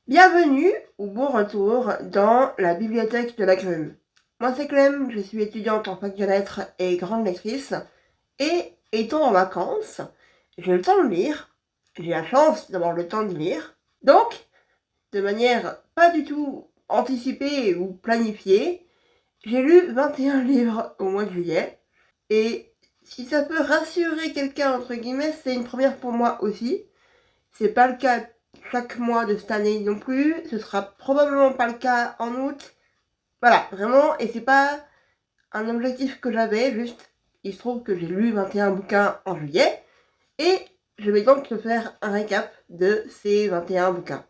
Bienvenue ou bon retour dans la bibliothèque de la Grume. Moi c'est Clem, je suis étudiante en fac de lettres et grande lectrice. Et étant en vacances, j'ai le temps de lire, j'ai la chance d'avoir le temps de lire. Donc, de manière pas du tout anticipée ou planifiée, j'ai lu 21 livres au mois de juillet. Et si ça peut rassurer quelqu'un, entre guillemets, c'est une première pour moi aussi. C'est pas le cas chaque mois de cette année non plus. Ce sera probablement pas le cas en août. Voilà, vraiment. Et c'est pas un objectif que j'avais, juste il se trouve que j'ai lu 21 bouquins en juillet. Et je vais donc te faire un récap de ces 21 bouquins.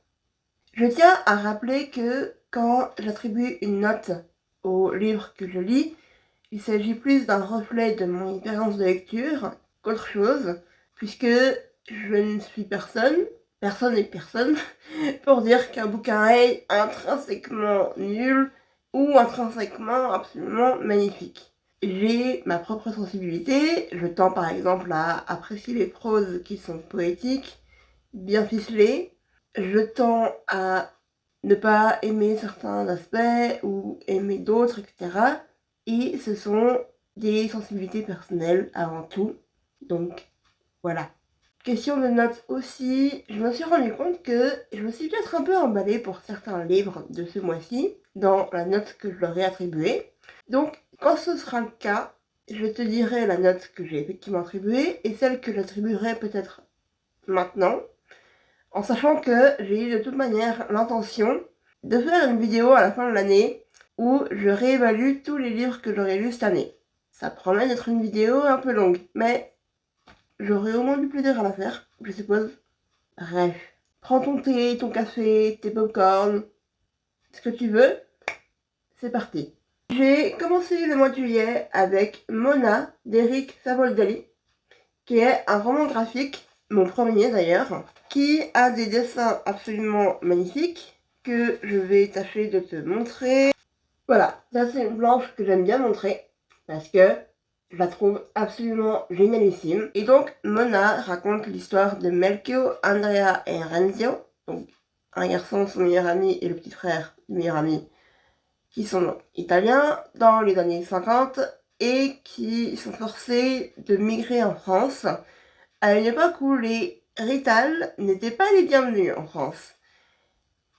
Je tiens à rappeler que quand j'attribue une note aux livres que je lis, il s'agit plus d'un reflet de mon expérience de lecture qu'autre chose, puisque je ne suis personne et personne, pour dire qu'un bouquin est intrinsèquement nul ou intrinsèquement absolument magnifique. J'ai ma propre sensibilité, je tends par exemple à apprécier les proses qui sont poétiques, bien ficelées, je tends à ne pas aimer certains aspects ou aimer d'autres, etc. Et ce sont des sensibilités personnelles avant tout. Donc voilà. Question de notes aussi, je me suis rendu compte que je me suis peut-être un peu emballée pour certains livres de ce mois-ci, dans la note que je leur ai attribuée. Donc, quand ce sera le cas, je te dirai la note que j'ai effectivement attribuée et celle que j'attribuerai peut-être maintenant, en sachant que j'ai eu de toute manière l'intention de faire une vidéo à la fin de l'année où je réévalue tous les livres que j'aurai lus cette année. Ça promet d'être une vidéo un peu longue, mais j'aurai au moins du plaisir à la faire, je suppose. Bref, prends ton thé, ton café, tes popcorn, ce que tu veux, c'est parti. J'ai commencé le mois de juillet avec Mona d'Eric Savoldelli, qui est un roman graphique, mon premier d'ailleurs, qui a des dessins absolument magnifiques que je vais tâcher de te montrer. Voilà, ça c'est une planche que j'aime bien montrer parce que je la trouve absolument génialissime. Et donc, Mona raconte l'histoire de Melchior, Andrea et Renzio, donc un garçon, son meilleur ami et le petit frère du meilleur ami, qui sont italiens dans les années 50 et qui sont forcés de migrer en France à une époque où les Rital n'étaient pas les bienvenus en France.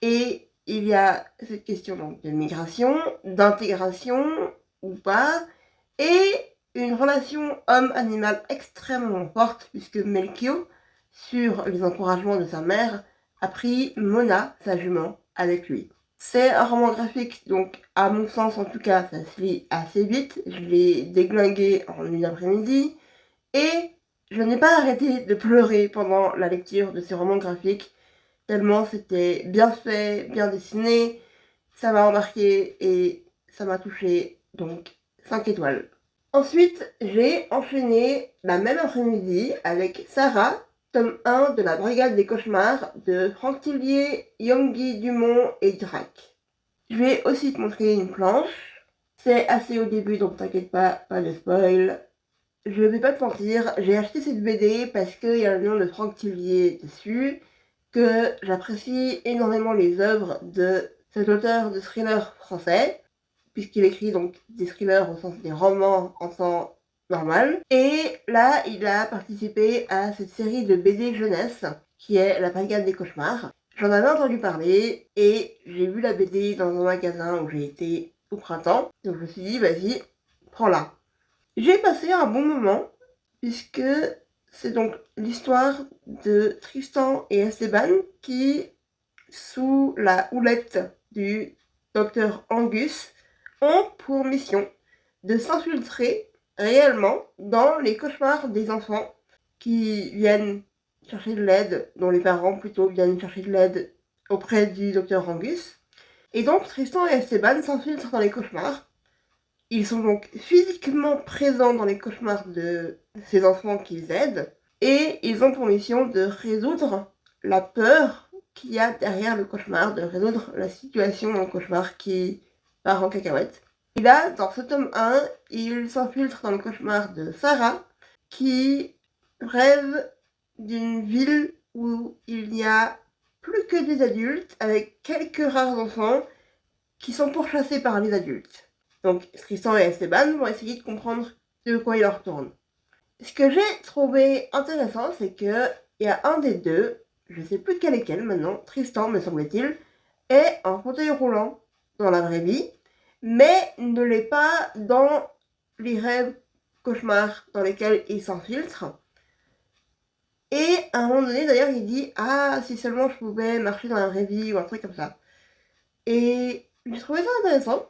Et il y a cette question donc de migration, d'intégration ou pas, et une relation homme-animal extrêmement forte, puisque Melchior, sur les encouragements de sa mère, a pris Mona, sa jument, avec lui. C'est un roman graphique, donc à mon sens en tout cas, ça se lit assez vite. Je l'ai déglingué en une après-midi, et je n'ai pas arrêté de pleurer pendant la lecture de ces romans graphiques, tellement c'était bien fait, bien dessiné, ça m'a embarqué et ça m'a touché, donc 5 étoiles. Ensuite, j'ai enchaîné la même après-midi avec Sarah, tome 1 de la Brigade des Cauchemars de Franck Tillier, Yonggi Dumont et Drac. Je vais aussi te montrer une planche. C'est assez au début, donc t'inquiète pas de spoil. Je vais pas te mentir, j'ai acheté cette BD parce qu'il y a le nom de Franck Tillier dessus, que j'apprécie énormément les œuvres de cet auteur de thrillers français, puisqu'il écrit donc des thrillers au sens des romans en temps normal. Et là, il a participé à cette série de BD jeunesse qui est La Brigade des Cauchemars. J'en avais entendu parler et j'ai vu la BD dans un magasin où j'ai été au printemps. Donc je me suis dit, vas-y, prends-la. J'ai passé un bon moment puisque c'est donc l'histoire de Tristan et Esteban qui, sous la houlette du docteur Angus, ont pour mission de s'infiltrer réellement dans les cauchemars des enfants qui viennent chercher de l'aide, dont les parents plutôt viennent chercher de l'aide auprès du docteur Angus. Et donc Tristan et Esteban s'infiltrent dans les cauchemars. Ils sont donc physiquement présents dans les cauchemars de ces enfants qu'ils aident et ils ont pour mission de résoudre la peur qu'il y a derrière le cauchemar, de résoudre la situation dans le cauchemar qui part en cacahuète. Et là, dans ce tome 1, ils s'infiltrent dans le cauchemar de Sarah qui rêve d'une ville où il n'y a plus que des adultes, avec quelques rares enfants qui sont pourchassés par les adultes. Donc Tristan et Esteban vont essayer de comprendre de quoi il leur tourne. Ce que j'ai trouvé intéressant, c'est que il y a un des deux, je sais plus quel est quel maintenant, Tristan me semble-t-il, est en fauteuil roulant dans la vraie vie, mais ne l'est pas dans les rêves cauchemars dans lesquels il s'infiltre. Et à un moment donné, d'ailleurs, il dit « Ah, si seulement je pouvais marcher dans la vraie vie » ou un truc comme ça. Et j'ai trouvé ça intéressant,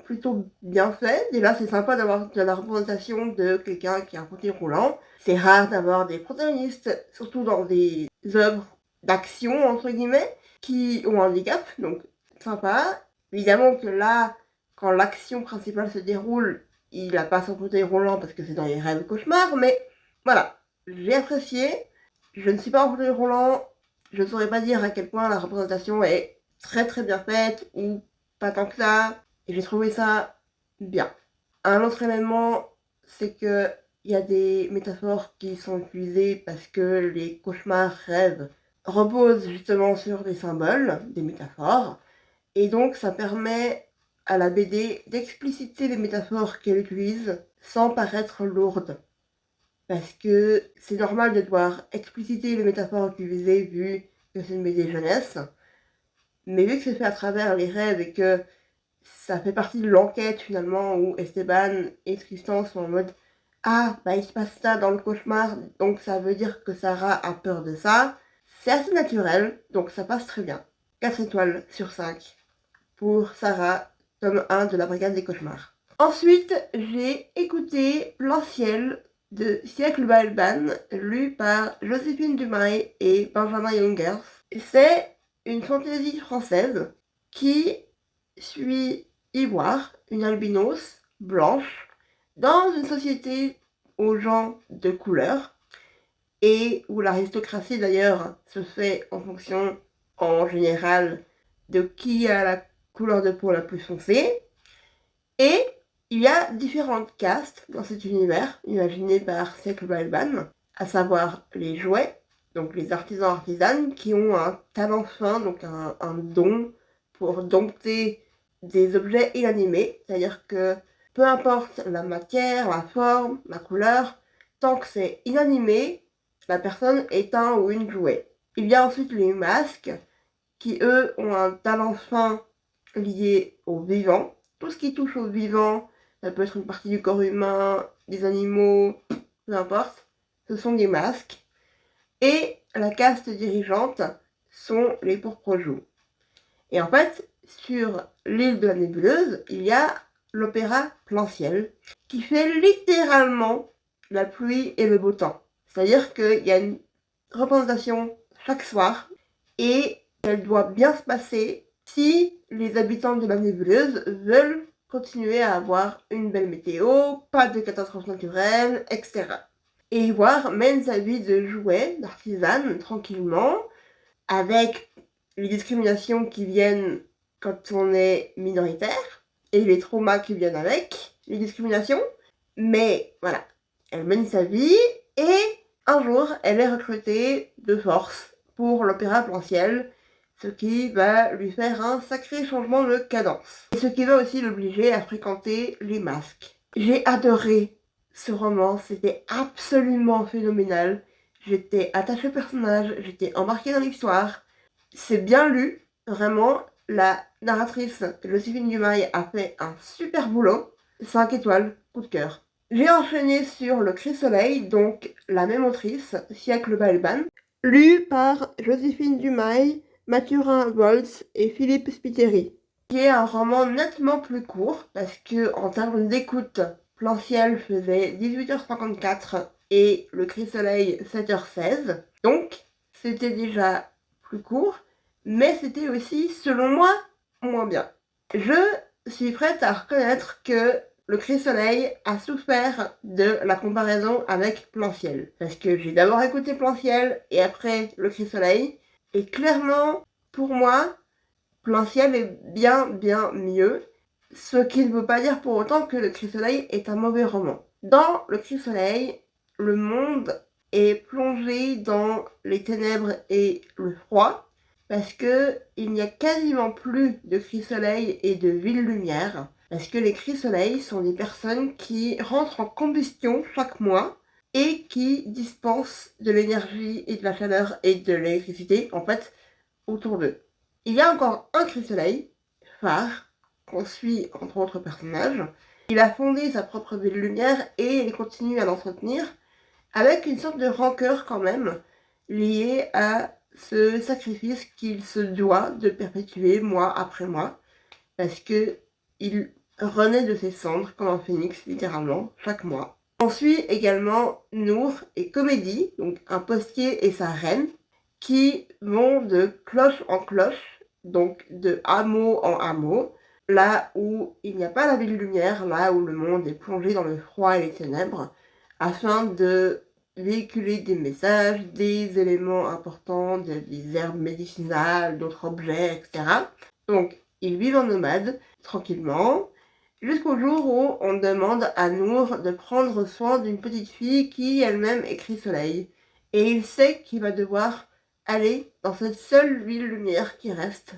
plutôt bien fait. Déjà, c'est sympa d'avoir de la représentation de quelqu'un qui a un fauteuil roulant. C'est rare d'avoir des protagonistes, surtout dans des œuvres d'action, entre guillemets, qui ont un handicap, donc sympa. Évidemment que là, quand l'action principale se déroule, il n'a pas son fauteuil roulant parce que c'est dans les rêves cauchemars, mais voilà, j'ai apprécié. Je ne suis pas en fauteuil roulant, je ne saurais pas dire à quel point la représentation est très très bien faite ou pas tant que ça, et j'ai trouvé ça bien. Un autre élément, c'est que il y a des métaphores qui sont utilisées parce que les cauchemars rêves reposent justement sur des symboles, des métaphores, et donc ça permet à la BD d'expliciter les métaphores qu'elle utilise sans paraître lourde. Parce que c'est normal de devoir expliciter les métaphores utilisées vu que c'est une BD jeunesse, mais vu que c'est fait à travers les rêves et que ça fait partie de l'enquête finalement où Esteban et Tristan sont en mode ah bah il se passe ça dans le cauchemar donc ça veut dire que Sarah a peur de ça, c'est assez naturel donc ça passe très bien. 4 étoiles sur 5 pour Sarah, tome 1 de la Brigade des cauchemars. Ensuite j'ai écouté Plan Ciel de Siècle Balban lu par Joséphine Dumail et Benjamin Youngers. C'est une fantaisie française qui suit Ivoire, une albinos blanche, dans une société aux gens de couleur, et où l'aristocratie d'ailleurs se fait en fonction, en général, de qui a la couleur de peau la plus foncée. Et il y a différentes castes dans cet univers, imaginé par Siècle Balban, à savoir les jouets, donc les artisans-artisanes, qui ont un talent fin, donc un don pour dompter des objets inanimés, c'est-à-dire que peu importe la matière, la forme, la couleur, tant que c'est inanimé, la personne est un ou une jouet. Il y a ensuite les masques, qui eux ont un talent fin lié au vivant. Tout ce qui touche au vivant, ça peut être une partie du corps humain, des animaux, peu importe, ce sont des masques. Et la caste dirigeante sont les pourpres-joues. Et en fait, sur l'île de la Nébuleuse, il y a l'opéra Plan Ciel, qui fait littéralement la pluie et le beau temps. C'est-à-dire qu'il y a une représentation chaque soir, et elle doit bien se passer si les habitants de la Nébuleuse veulent continuer à avoir une belle météo, pas de catastrophes naturelles, etc. Et Ivoire mène sa vie de jouet, d'artisane, tranquillement, avec les discriminations qui viennent quand on est minoritaire, et les traumas qui viennent avec les discriminations. Mais voilà, elle mène sa vie, et un jour, elle est recrutée de force pour l'opéra Plan Ciel, ce qui va lui faire un sacré changement de cadence. Et ce qui va aussi l'obliger à fréquenter les masques. J'ai adoré ce roman, c'était absolument phénoménal. J'étais attachée au personnage, j'étais embarquée dans l'histoire. C'est bien lu, vraiment. La narratrice Joséphine Dumail a fait un super boulot. 5 étoiles, coup de cœur. J'ai enchaîné sur Le Cris-Soleil, donc la même autrice, Siècle Balban, lu par Joséphine Dumail, Mathurin Volz et Philippe Spiteri, qui est un roman nettement plus court, parce que en termes d'écoute, Plan Ciel faisait 18h54 et Le Cris-Soleil 7h16, donc c'était déjà plus court, mais c'était aussi, selon moi, moins bien. Je suis prête à reconnaître que Le Cris-Soleil a souffert de la comparaison avec Plan Ciel. Parce que j'ai d'abord écouté Plan Ciel et après Le Cris-Soleil. Et clairement, pour moi, Plan Ciel est bien mieux. Ce qui ne veut pas dire pour autant que Le Cris-Soleil est un mauvais roman. Dans Le Cris-Soleil, le monde est plongé dans les ténèbres et le froid. parce que il n'y a quasiment plus de cris-soleil et de ville-lumière, parce que les cris-soleil sont des personnes qui rentrent en combustion chaque mois et qui dispensent de l'énergie et de la chaleur et de l'électricité, en fait, autour d'eux. Il y a encore un cris-soleil, phare, qu'on suit entre autres personnages. Il a fondé sa propre ville-lumière et il continue à l'entretenir, avec une sorte de rancœur quand même, liée à ce sacrifice qu'il se doit de perpétuer mois après mois, parce que il renaît de ses cendres comme un phénix, littéralement, chaque mois. On suit également Nour et Comédie, donc un postier et sa reine, qui vont de cloche en cloche, donc de hameau en hameau, là où il n'y a pas la ville-lumière, là où le monde est plongé dans le froid et les ténèbres, afin de véhiculer des messages, des éléments importants, des herbes médicinales, d'autres objets, etc. Donc, ils vivent en nomade, tranquillement, jusqu'au jour où on demande à Nour de prendre soin d'une petite fille qui elle-même écrit Soleil. Et il sait qu'il va devoir aller dans cette seule ville lumière qui reste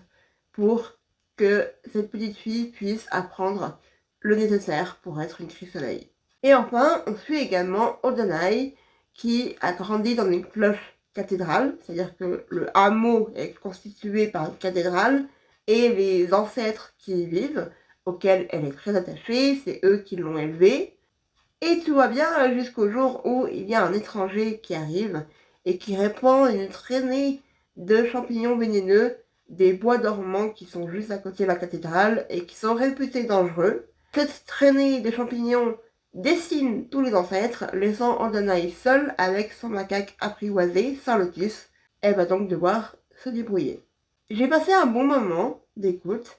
pour que cette petite fille puisse apprendre le nécessaire pour être une cri-soleil. Et enfin, on suit également Odanai, qui a grandi dans une cloche cathédrale, c'est-à-dire que le hameau est constitué par une cathédrale, et les ancêtres qui y vivent, auxquels elle est très attachée, c'est eux qui l'ont élevée. Et tout va bien jusqu'au jour où il y a un étranger qui arrive et qui répand une traînée de champignons vénéneux des bois dormants qui sont juste à côté de la cathédrale et qui sont réputés dangereux. Cette traînée de champignons décime tous les ancêtres, laissant Andanaï seule avec son macaque apprivoisé, Saint-Lotus. Elle va donc devoir se débrouiller. J'ai passé un bon moment d'écoute.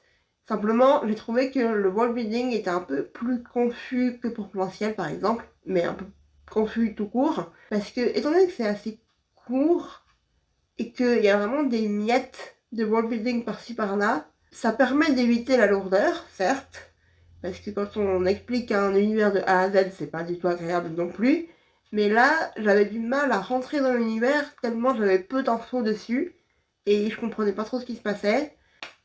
Simplement, j'ai trouvé que le world building était un peu plus confus que pour Planciel par exemple, mais un peu confus tout court, parce que, étant donné que c'est assez court, et qu'il y a vraiment des miettes de world building par-ci par-là, ça permet d'éviter la lourdeur, certes, parce que quand on explique un univers de A à Z, c'est pas du tout agréable non plus, mais là, j'avais du mal à rentrer dans l'univers tellement j'avais peu d'infos dessus, et je comprenais pas trop ce qui se passait.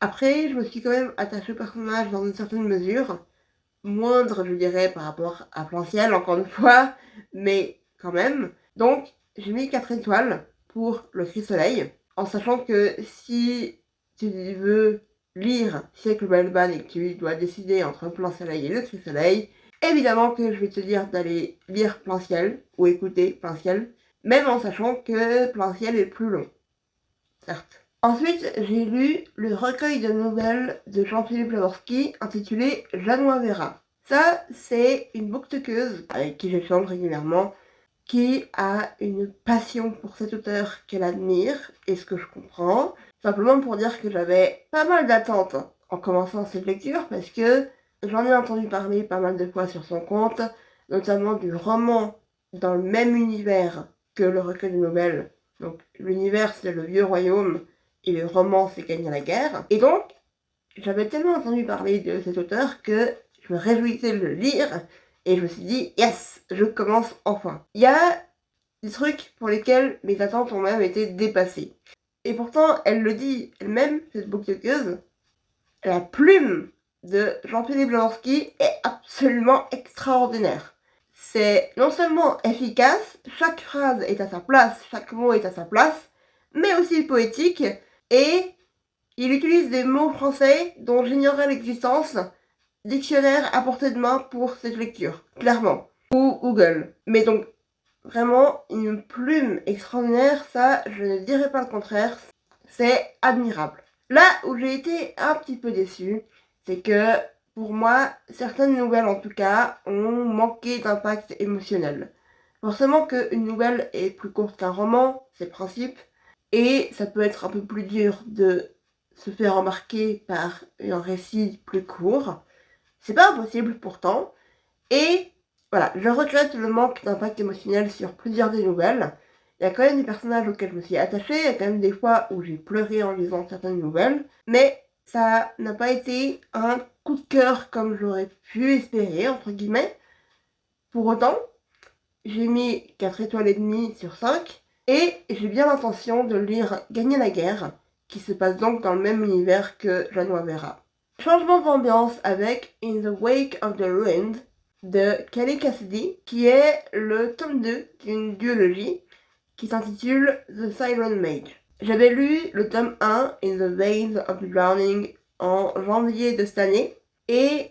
Après, je me suis quand même attachée au personnage dans une certaine mesure, moindre, je dirais, par rapport à Planciel, encore une fois, mais quand même. Donc, j'ai mis 4 étoiles pour le Cri Soleil, en sachant que si tu veux lire Siècle Balban et que tu dois décider entre Plan Soleil et le Cri Soleil, évidemment que je vais te dire d'aller lire Planciel ou écouter Planciel, même en sachant que Planciel est plus long, certes. Ensuite, j'ai lu le recueil de nouvelles de Jean-Philippe Jaworski intitulé Janois Vera. Ça, c'est une booktukeuse avec qui j'échange régulièrement, qui a une passion pour cet auteur qu'elle admire, et ce que je comprends. Simplement pour dire que j'avais pas mal d'attentes en commençant cette lecture, parce que j'en ai entendu parler pas mal de fois sur son compte, notamment du roman dans le même univers que le recueil de nouvelles. Donc l'univers, c'est le vieux royaume, et le roman, c'est gagner la guerre. Et donc, j'avais tellement entendu parler de cet auteur que je me réjouissais de le lire, et je me suis dit, yes, je commence enfin. Il y a des trucs pour lesquels mes attentes ont même été dépassées. Et pourtant, elle le dit elle-même, cette booktukeuse, la plume de Jean-Philippe Jaworski est absolument extraordinaire. C'est non seulement efficace, chaque phrase est à sa place, chaque mot est à sa place, mais aussi poétique, et il utilise des mots français dont j'ignorais l'existence. Dictionnaire à portée de main pour cette lecture, clairement. Ou Google. Mais donc, vraiment, une plume extraordinaire, ça, je ne dirais pas le contraire. C'est admirable. Là où j'ai été un petit peu déçue, c'est que, pour moi, certaines nouvelles en tout cas, ont manqué d'impact émotionnel. Forcément qu'une nouvelle est plus courte qu'un roman, c'est le principe, et ça peut être un peu plus dur de se faire remarquer par un récit plus court. C'est pas impossible pourtant, et voilà, je regrette le manque d'impact émotionnel sur plusieurs des nouvelles. Il y a quand même des personnages auxquels je me suis attachée, il y a quand même des fois où j'ai pleuré en lisant certaines nouvelles, mais ça n'a pas été un coup de cœur comme j'aurais pu espérer, entre guillemets. Pour autant, j'ai mis 4 étoiles et demie sur 5, et j'ai bien l'intention de lire Gagner la guerre, qui se passe donc dans le même univers que January Vera. Changement d'ambiance avec In the Wake of the Ruined de Kelly Cassidy, qui est le tome 2 d'une duologie qui s'intitule The Siren Mage. J'avais lu le tome 1, In the Veins of the Drowning, en janvier de cette année, et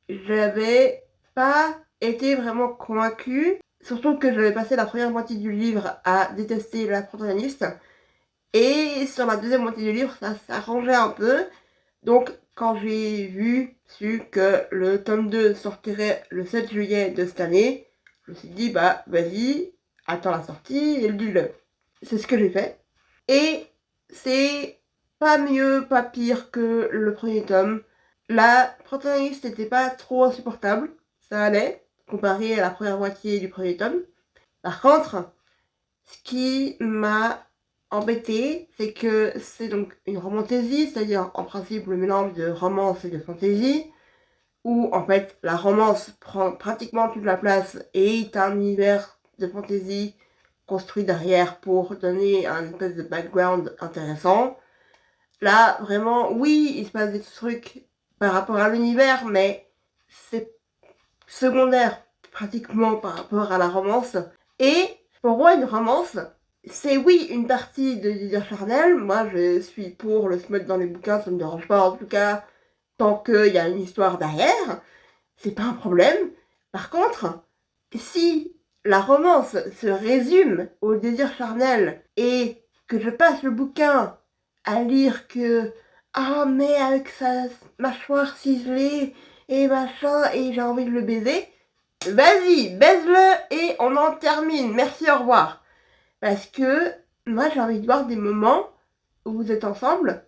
j'avais pas été vraiment convaincue, surtout que j'avais passé la première moitié du livre à détester la protagoniste, et sur la deuxième moitié du livre, ça s'arrangeait un peu. Donc, quand j'ai su que le tome 2 sortirait le 7 juillet de cette année, je me suis dit, bah, vas-y, attends la sortie et lis-le. C'est ce que j'ai fait. Et c'est pas mieux, pas pire que le premier tome. La protagoniste n'était pas trop insupportable, ça allait, comparé à la première moitié du premier tome. Par contre, ce qui m'a embêté, c'est que c'est donc une romantasy, c'est-à-dire en principe le mélange de romance et de fantasy, où en fait la romance prend pratiquement toute la place et est un univers de fantasy construit derrière pour donner un espèce de background intéressant. Là, vraiment, oui, il se passe des trucs par rapport à l'univers, mais c'est secondaire pratiquement par rapport à la romance. Et pour moi, une romance, c'est oui une partie de désir charnel. Moi, je suis pour le se mettre dans les bouquins, ça me dérange pas en tout cas, tant qu'il y a une histoire derrière, c'est pas un problème. Par contre, si la romance se résume au désir charnel et que je passe le bouquin à lire que ah mais avec sa mâchoire ciselée et machin et j'ai envie de le baiser, vas-y, baise-le et on en termine. Merci, au revoir. Parce que moi j'ai envie de voir des moments où vous êtes ensemble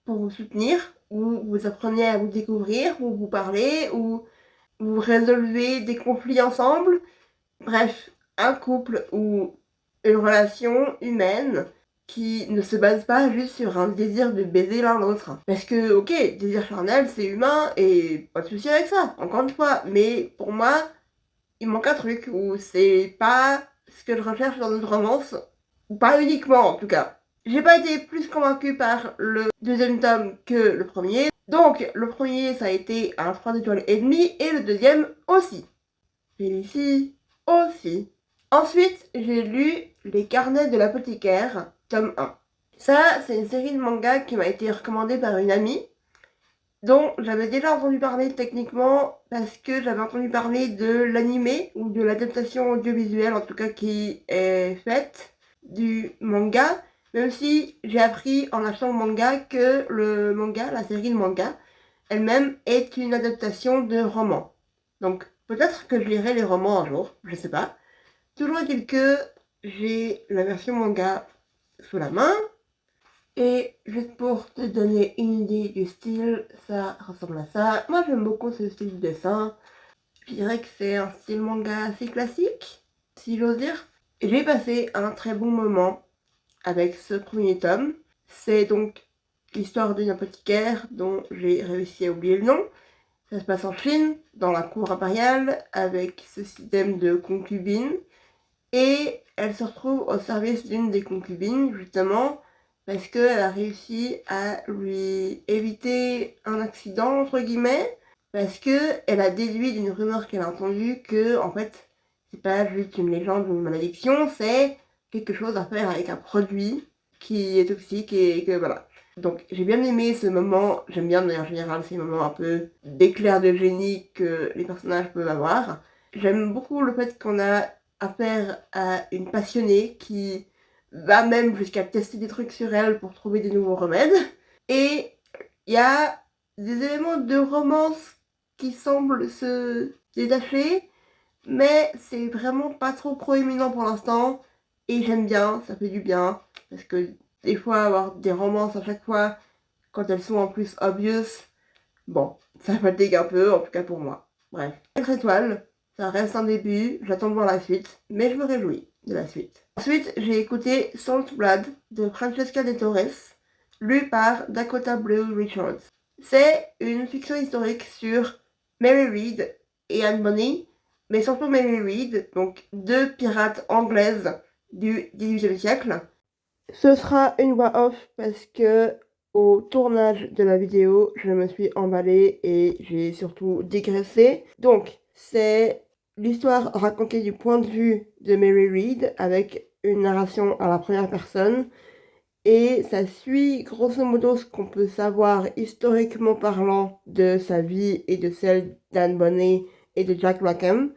pour vous soutenir, où vous apprenez à vous découvrir, où vous parlez, où vous résolvez des conflits ensemble. Bref, un couple ou une relation humaine qui ne se base pas juste sur un désir de baiser l'un l'autre. Parce que, ok, désir charnel, c'est humain et pas de souci avec ça, encore une fois. Mais pour moi, il manque un truc où c'est pas ce que je recherche dans une romance, ou pas uniquement en tout cas. J'ai pas été plus convaincue par le deuxième tome que le premier. Donc, le premier, ça a été un 3 étoiles et demi, et le deuxième aussi. Félicie aussi. Ensuite, j'ai lu Les Carnets de l'apothicaire, tome 1. Ça, c'est une série de mangas qui m'a été recommandée par une amie, dont j'avais déjà entendu parler techniquement parce que j'avais entendu parler de l'animé ou de l'adaptation audiovisuelle en tout cas qui est faite du manga, même si j'ai appris en achetant le manga que le manga, la série de manga, elle-même est une adaptation de roman. Donc peut-être que je lirai les romans un jour, je sais pas. Toujours est-il que j'ai la version manga sous la main. Et juste pour te donner une idée du style, ça ressemble à ça. Moi j'aime beaucoup ce style de dessin. Je dirais que c'est un style manga assez classique, si j'ose dire. Et j'ai passé un très bon moment avec ce premier tome. C'est donc l'histoire d'une apothicaire dont j'ai réussi à oublier le nom. Ça se passe en Chine, dans la cour impériale, avec ce système de concubines. Et elle se retrouve au service d'une des concubines, justement, parce qu'elle a réussi à lui éviter un accident, entre guillemets, parce qu'elle a déduit d'une rumeur qu'elle a entendue que, en fait, c'est pas juste une légende ou une malédiction, c'est quelque chose à faire avec un produit qui est toxique et que voilà. Donc j'ai bien aimé ce moment, j'aime bien de manière générale ces moments un peu d'éclair de génie que les personnages peuvent avoir. J'aime beaucoup le fait qu'on a affaire à une passionnée qui va même jusqu'à tester des trucs sur elle pour trouver des nouveaux remèdes. Et il y a des éléments de romance qui semblent se détacher, mais c'est vraiment pas trop proéminent pour l'instant. Et j'aime bien, ça fait du bien, parce que des fois avoir des romances à chaque fois, quand elles sont en plus obvious, bon, ça fatigue un peu, en tout cas pour moi. Bref, 4 étoiles, ça reste un début, j'attends de voir la suite, mais je me réjouis de la suite. Ensuite, j'ai écouté Salt Blood de Francesca de Torres, lu par Dakota Blue Richards. C'est une fiction historique sur Mary Read et Anne Bonny, mais surtout Mary Read, donc deux pirates anglaises du XVIIIe siècle. Ce sera une voix off parce que au tournage de la vidéo, je me suis emballée et j'ai surtout digressé. Donc, c'est l'histoire racontée du point de vue de Mary Read avec une narration à la première personne. Et ça suit grosso modo ce qu'on peut savoir historiquement parlant de sa vie et de celle d'Anne Bonny et de Jack Rackham.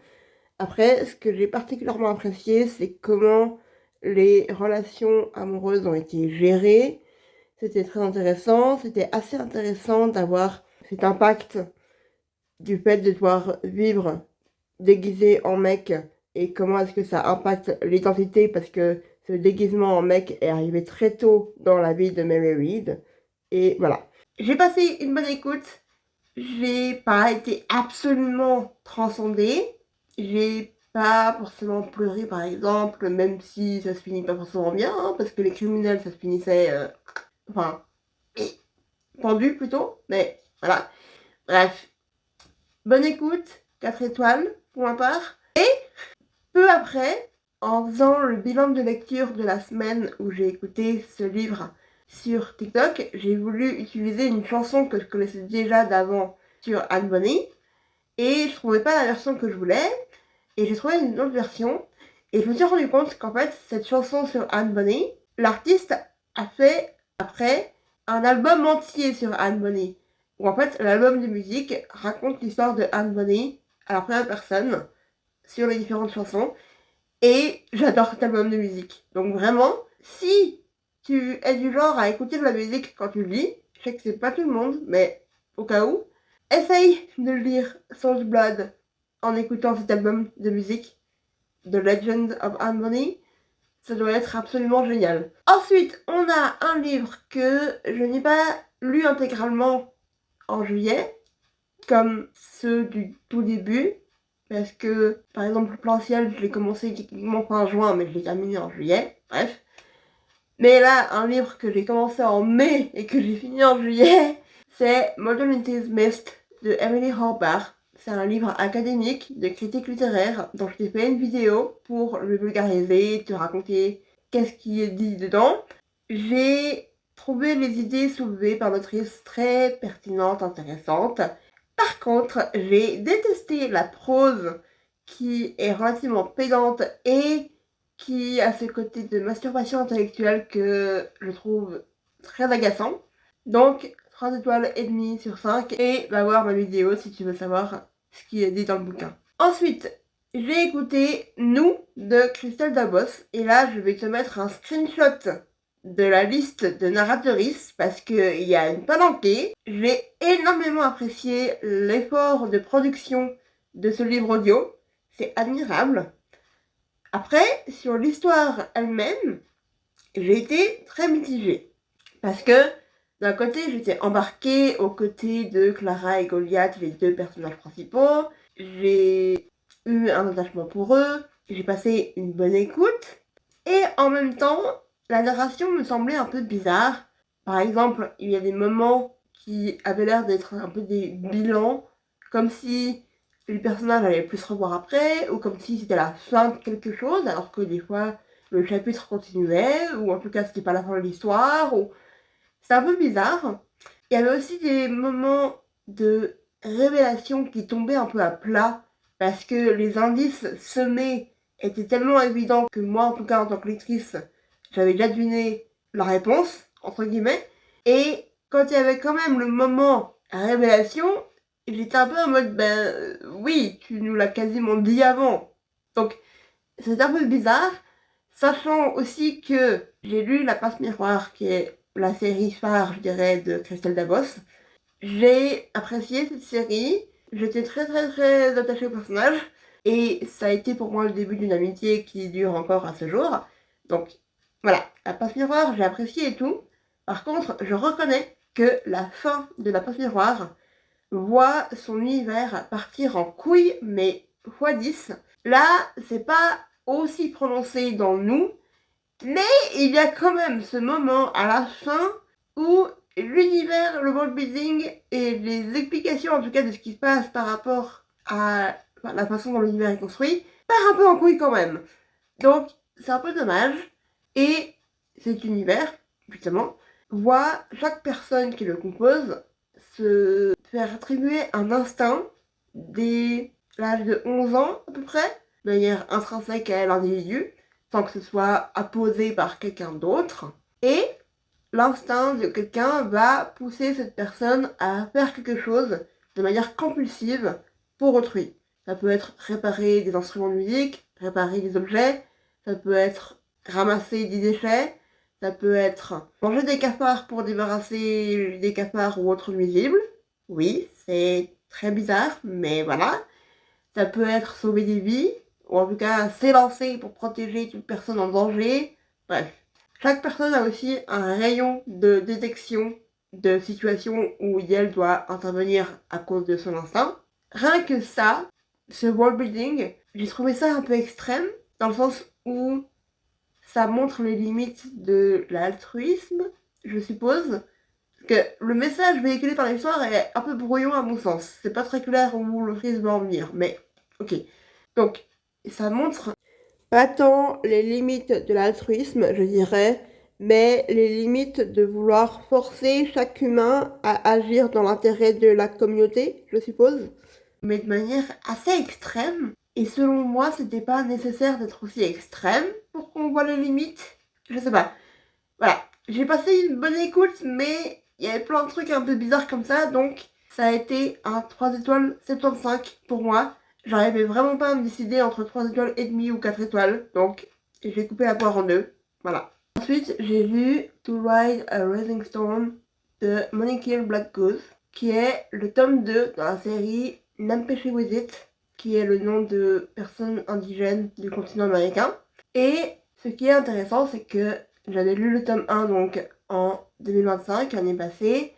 Après, ce que j'ai particulièrement apprécié, c'est comment les relations amoureuses ont été gérées. C'était très intéressant, c'était assez intéressant d'avoir cet impact du fait de devoir vivre déguisé en mec et comment est-ce que ça impacte l'identité parce que ce déguisement en mec est arrivé très tôt dans la vie de Mary Read. Et voilà. J'ai passé une bonne écoute. J'ai pas été absolument transcendée. J'ai pas forcément pleuré par exemple, même si ça se finit pas forcément bien, hein, parce que les criminels ça se finissait. Enfin. Pendu plutôt, mais voilà. Bref. Bonne écoute, 4 étoiles pour ma part. Peu après, en faisant le bilan de lecture de la semaine où j'ai écouté ce livre sur TikTok, j'ai voulu utiliser une chanson que je connaissais déjà d'avant sur Anne Bonny et je trouvais pas la version que je voulais et j'ai trouvé une autre version et je me suis rendu compte qu'en fait cette chanson sur Anne Bonny, l'artiste a fait après un album entier sur Anne Bonny où en fait l'album de musique raconte l'histoire de Anne Bonny à la première personne sur les différentes chansons. Et j'adore cet album de musique. Donc vraiment, si tu es du genre à écouter de la musique quand tu lis, je sais que c'est pas tout le monde, mais au cas où, essaye de lire Soul's Blood en écoutant cet album de musique, The Legend of Anne Bonny. Ça doit être absolument génial. Ensuite, on a un livre que je n'ai pas lu intégralement en juillet, comme ceux du tout début, parce que, par exemple, le Plan Ciel, je l'ai commencé techniquement fin juin, mais je l'ai terminé en juillet. Bref. Mais là, un livre que j'ai commencé en mai et que j'ai fini en juillet, c'est Modernity's Mist de Emily Horbach. C'est un livre académique de critique littéraire dont je t'ai fait une vidéo pour le vulgariser, te raconter qu'est-ce qui est dit dedans. J'ai trouvé les idées soulevées par l'autrice très pertinentes, intéressantes. Par contre, j'ai détesté la prose qui est relativement pédante et qui a ce côté de masturbation intellectuelle que je trouve très agaçant. Donc, 3 étoiles et demie sur 5 et va voir ma vidéo si tu veux savoir ce qui est dit dans le bouquin. Ensuite, j'ai écouté Nous de Christelle Dabos et là, je vais te mettre un screenshot de la liste de narratrices parce qu'il y a une palanquée. J'ai énormément apprécié l'effort de production de ce livre audio. C'est admirable. Après, sur l'histoire elle-même, j'ai été très mitigée. Parce que, d'un côté, j'étais embarquée aux côtés de Clara et Goliath, les 2 personnages principaux. J'ai eu un attachement pour eux. J'ai passé une bonne écoute. Et en même temps, la narration me semblait un peu bizarre. Par exemple, il y a des moments qui avaient l'air d'être un peu des bilans, comme si les personnages allaient plus se revoir après, ou comme si c'était la fin de quelque chose, alors que des fois le chapitre continuait, ou en tout cas c'était pas la fin de l'histoire, ou... C'est un peu bizarre. Il y avait aussi des moments de révélation qui tombaient un peu à plat, parce que les indices semés étaient tellement évidents que moi, en tout cas en tant que lectrice, j'avais déjà deviné la réponse, entre guillemets. Et quand il y avait quand même le moment révélation, j'étais un peu en mode, oui, tu nous l'as quasiment dit avant. Donc, c'est un peu bizarre, sachant aussi que j'ai lu La Passe Miroir, qui est la série phare, je dirais, de Christelle Dabos. J'ai apprécié cette série, j'étais très très très attachée au personnage, et ça a été pour moi le début d'une amitié qui dure encore à ce jour. Donc voilà, La Passe Miroir, j'ai apprécié et tout. Par contre, je reconnais que la fin de La Passe Miroir voit son univers partir en couille, mais x10. Là, c'est pas aussi prononcé dans Nous, mais il y a quand même ce moment à la fin où l'univers, le world building et les explications en tout cas de ce qui se passe par rapport à la façon dont l'univers est construit part un peu en couille quand même. Donc c'est un peu dommage. Et cet univers, justement, voit chaque personne qui le compose se faire attribuer un instinct dès l'âge de 11 ans à peu près, de manière intrinsèque à l'individu, sans que ce soit apposé par quelqu'un d'autre. Et l'instinct de quelqu'un va pousser cette personne à faire quelque chose de manière compulsive pour autrui. Ça peut être réparer des instruments de musique, réparer des objets, ça peut être ramasser des déchets, ça peut être manger des cafards pour débarrasser des cafards ou autres nuisibles. Oui, c'est très bizarre, mais voilà. Ça peut être sauver des vies, ou en tout cas s'élancer pour protéger toute personne en danger. Bref. Chaque personne a aussi un rayon de détection de situations où elle doit intervenir à cause de son instinct. Rien que ça, ce world building, j'ai trouvé ça un peu extrême, dans le sens où ça montre les limites de l'altruisme, je suppose. Que le message véhiculé par l'histoire est un peu brouillon à mon sens. C'est pas très clair où l'autrice veut en venir, mais ok. Donc, ça montre pas tant les limites de l'altruisme, je dirais, mais les limites de vouloir forcer chaque humain à agir dans l'intérêt de la communauté, je suppose. Mais de manière assez extrême. Et selon moi, c'était pas nécessaire d'être aussi extrême pour qu'on voit les limites. Je sais pas. Voilà. J'ai passé une bonne écoute, mais il y avait plein de trucs un peu bizarres comme ça, donc ça a été un 3 étoiles 75 pour moi. J'arrivais vraiment pas à me décider entre 3 étoiles et demi ou 4 étoiles, donc j'ai coupé la poire en deux. Voilà. Ensuite, j'ai lu To Ride a Rising Storm de Monique Hill Black Goose, qui est le tome 2 dans la série Nampeche With It, qui est le nom de personnes indigènes du continent américain. Et ce qui est intéressant, c'est que j'avais lu le tome 1 donc en 2025, l'année passée,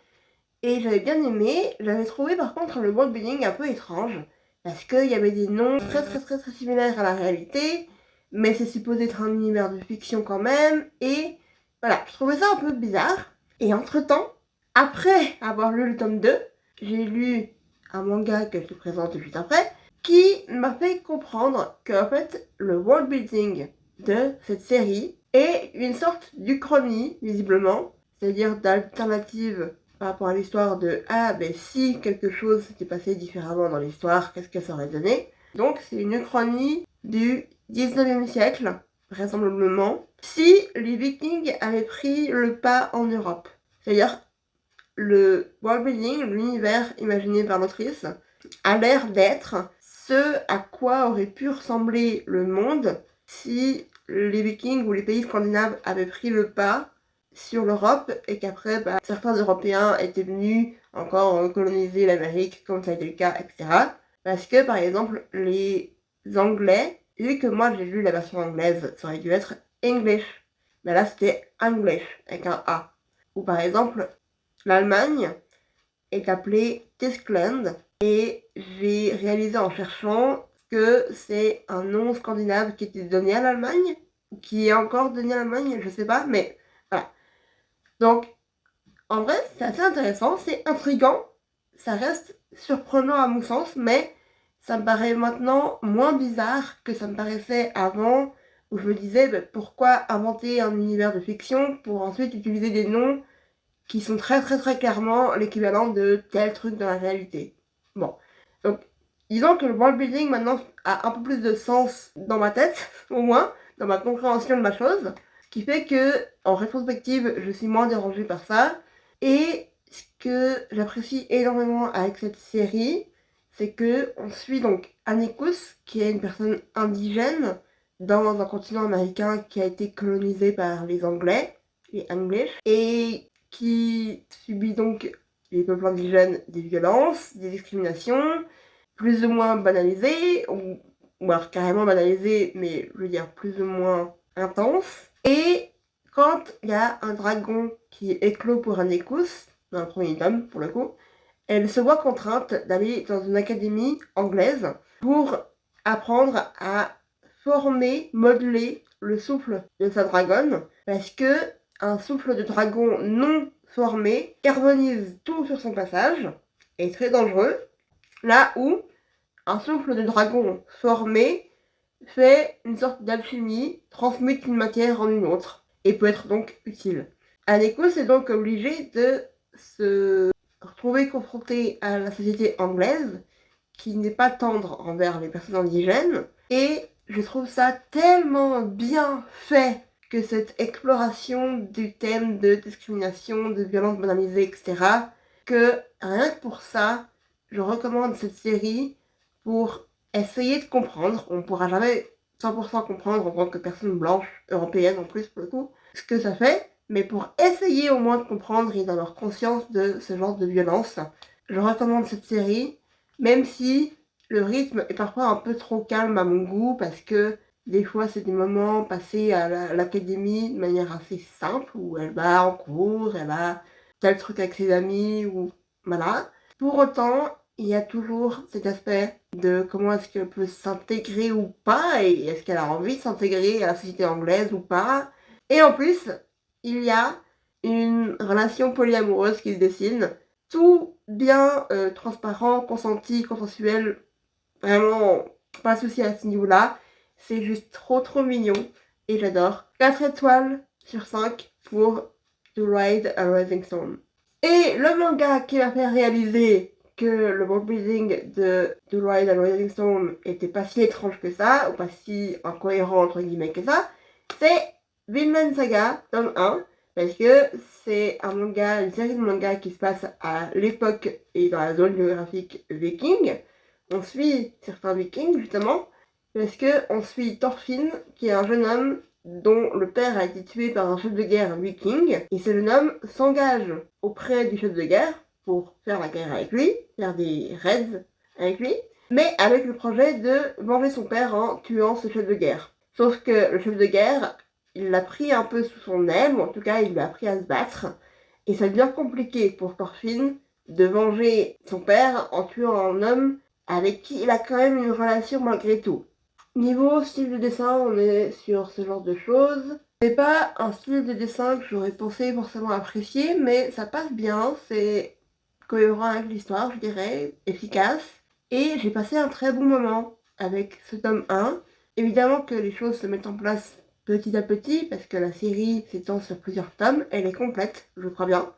et j'avais bien aimé. J'avais trouvé par contre le world building un peu étrange, parce qu'il y avait des noms très similaires à la réalité, mais c'est supposé être un univers de fiction quand même, et voilà, je trouvais ça un peu bizarre. Et entre-temps, après avoir lu le tome 2, j'ai lu un manga que je te présente juste après, qui m'a fait comprendre que en fait, le world building de cette série est une sorte d'uchronie, visiblement, c'est-à-dire d'alternative par rapport à l'histoire de ah ben si quelque chose s'était passé différemment dans l'histoire, qu'est-ce que ça aurait donné. Donc c'est une uchronie du 19e siècle, vraisemblablement, si les Vikings avaient pris le pas en Europe. C'est-à-dire le world building, l'univers imaginé par l'autrice, a l'air d'être ce à quoi aurait pu ressembler le monde si les Vikings ou les pays scandinaves avaient pris le pas sur l'Europe et qu'après certains Européens étaient venus encore coloniser l'Amérique comme ça a été le cas, etc. Parce que par exemple les Anglais, vu que moi j'ai lu la version anglaise, ça aurait dû être English, mais là c'était English avec un A. Ou par exemple l'Allemagne est appelée Tyskland et j'ai réalisé en cherchant que c'est un nom scandinave qui était donné à l'Allemagne, qui est encore donné à l'Allemagne, je sais pas, mais voilà. Donc, en vrai, c'est assez intéressant, c'est intriguant, ça reste surprenant à mon sens, mais ça me paraît maintenant moins bizarre que ça me paraissait avant, où je me disais pourquoi inventer un univers de fiction pour ensuite utiliser des noms qui sont très clairement l'équivalent de tel truc dans la réalité. Bon, donc disons que le world building maintenant a un peu plus de sens dans ma tête, au moins, dans ma compréhension de la chose, ce qui fait que, en rétrospective, je suis moins dérangée par ça. Et ce que j'apprécie énormément avec cette série, c'est que on suit donc Annikus, qui est une personne indigène dans un continent américain qui a été colonisé par les Anglais, les English, et qui subit donc les peuples indigènes des violences, des discriminations, plus ou moins banalisées, ou alors carrément banalisées, mais je veux dire plus ou moins intenses. Et quand il y a un dragon qui éclot pour Annikus, dans le premier tome pour le coup, elle se voit contrainte d'aller dans une académie anglaise pour apprendre à former, modeler le souffle de sa dragonne, parce que un souffle de dragon non formé carbonise tout sur son passage, est très dangereux, là où un souffle de dragon formé fait une sorte d'alchimie, transmute une matière en une autre, et peut être donc utile. Haneko est donc obligé de se retrouver confronté à la société anglaise, qui n'est pas tendre envers les personnes indigènes, et je trouve ça tellement bien fait que cette exploration du thème de discrimination, de violence banalisée, etc., que rien que pour ça, je recommande cette série pour essayer de comprendre. On ne pourra jamais 100% comprendre en tant que personne blanche, européenne en plus pour le coup, ce que ça fait, mais pour essayer au moins de comprendre et d'avoir conscience de ce genre de violence, je recommande cette série, même si le rythme est parfois un peu trop calme à mon goût, parce que des fois c'est des moments passés à l'académie de manière assez simple, où elle va en cours, elle a tel truc avec ses amis, ou voilà. Pour autant, il y a toujours cet aspect de comment est-ce qu'elle peut s'intégrer ou pas, et est-ce qu'elle a envie de s'intégrer à la société anglaise ou pas. Et en plus, il y a une relation polyamoureuse qui se dessine, tout bien transparent, consenti, consensuel, vraiment pas de souci à ce niveau-là. C'est juste trop mignon et j'adore. 4 étoiles sur 5 pour To Ride a Rising Storm. Et le manga qui m'a fait réaliser que le world building de To Ride a Rising Storm était pas si étrange que ça, ou pas si incohérent entre guillemets que ça, c'est Vinland Saga, tome 1, parce que c'est un manga, une série de mangas qui se passe à l'époque et dans la zone géographique viking. On suit certains vikings justement, parce que on suit Thorfinn, qui est un jeune homme dont le père a été tué par un chef de guerre viking, et ce jeune homme s'engage auprès du chef de guerre pour faire la guerre avec lui, faire des raids avec lui, mais avec le projet de venger son père en tuant ce chef de guerre. Sauf que le chef de guerre, il l'a pris un peu sous son aile, ou en tout cas il lui a appris à se battre, et ça devient compliqué pour Thorfinn de venger son père en tuant un homme avec qui il a quand même une relation malgré tout. Niveau style de dessin, on est sur ce genre de choses. C'est pas un style de dessin que j'aurais pensé forcément apprécier, mais ça passe bien, c'est cohérent avec l'histoire, je dirais, efficace. Et j'ai passé un très bon moment avec ce tome 1. Évidemment que les choses se mettent en place petit à petit, parce que la série s'étend sur plusieurs tomes, elle est complète, je crois bien,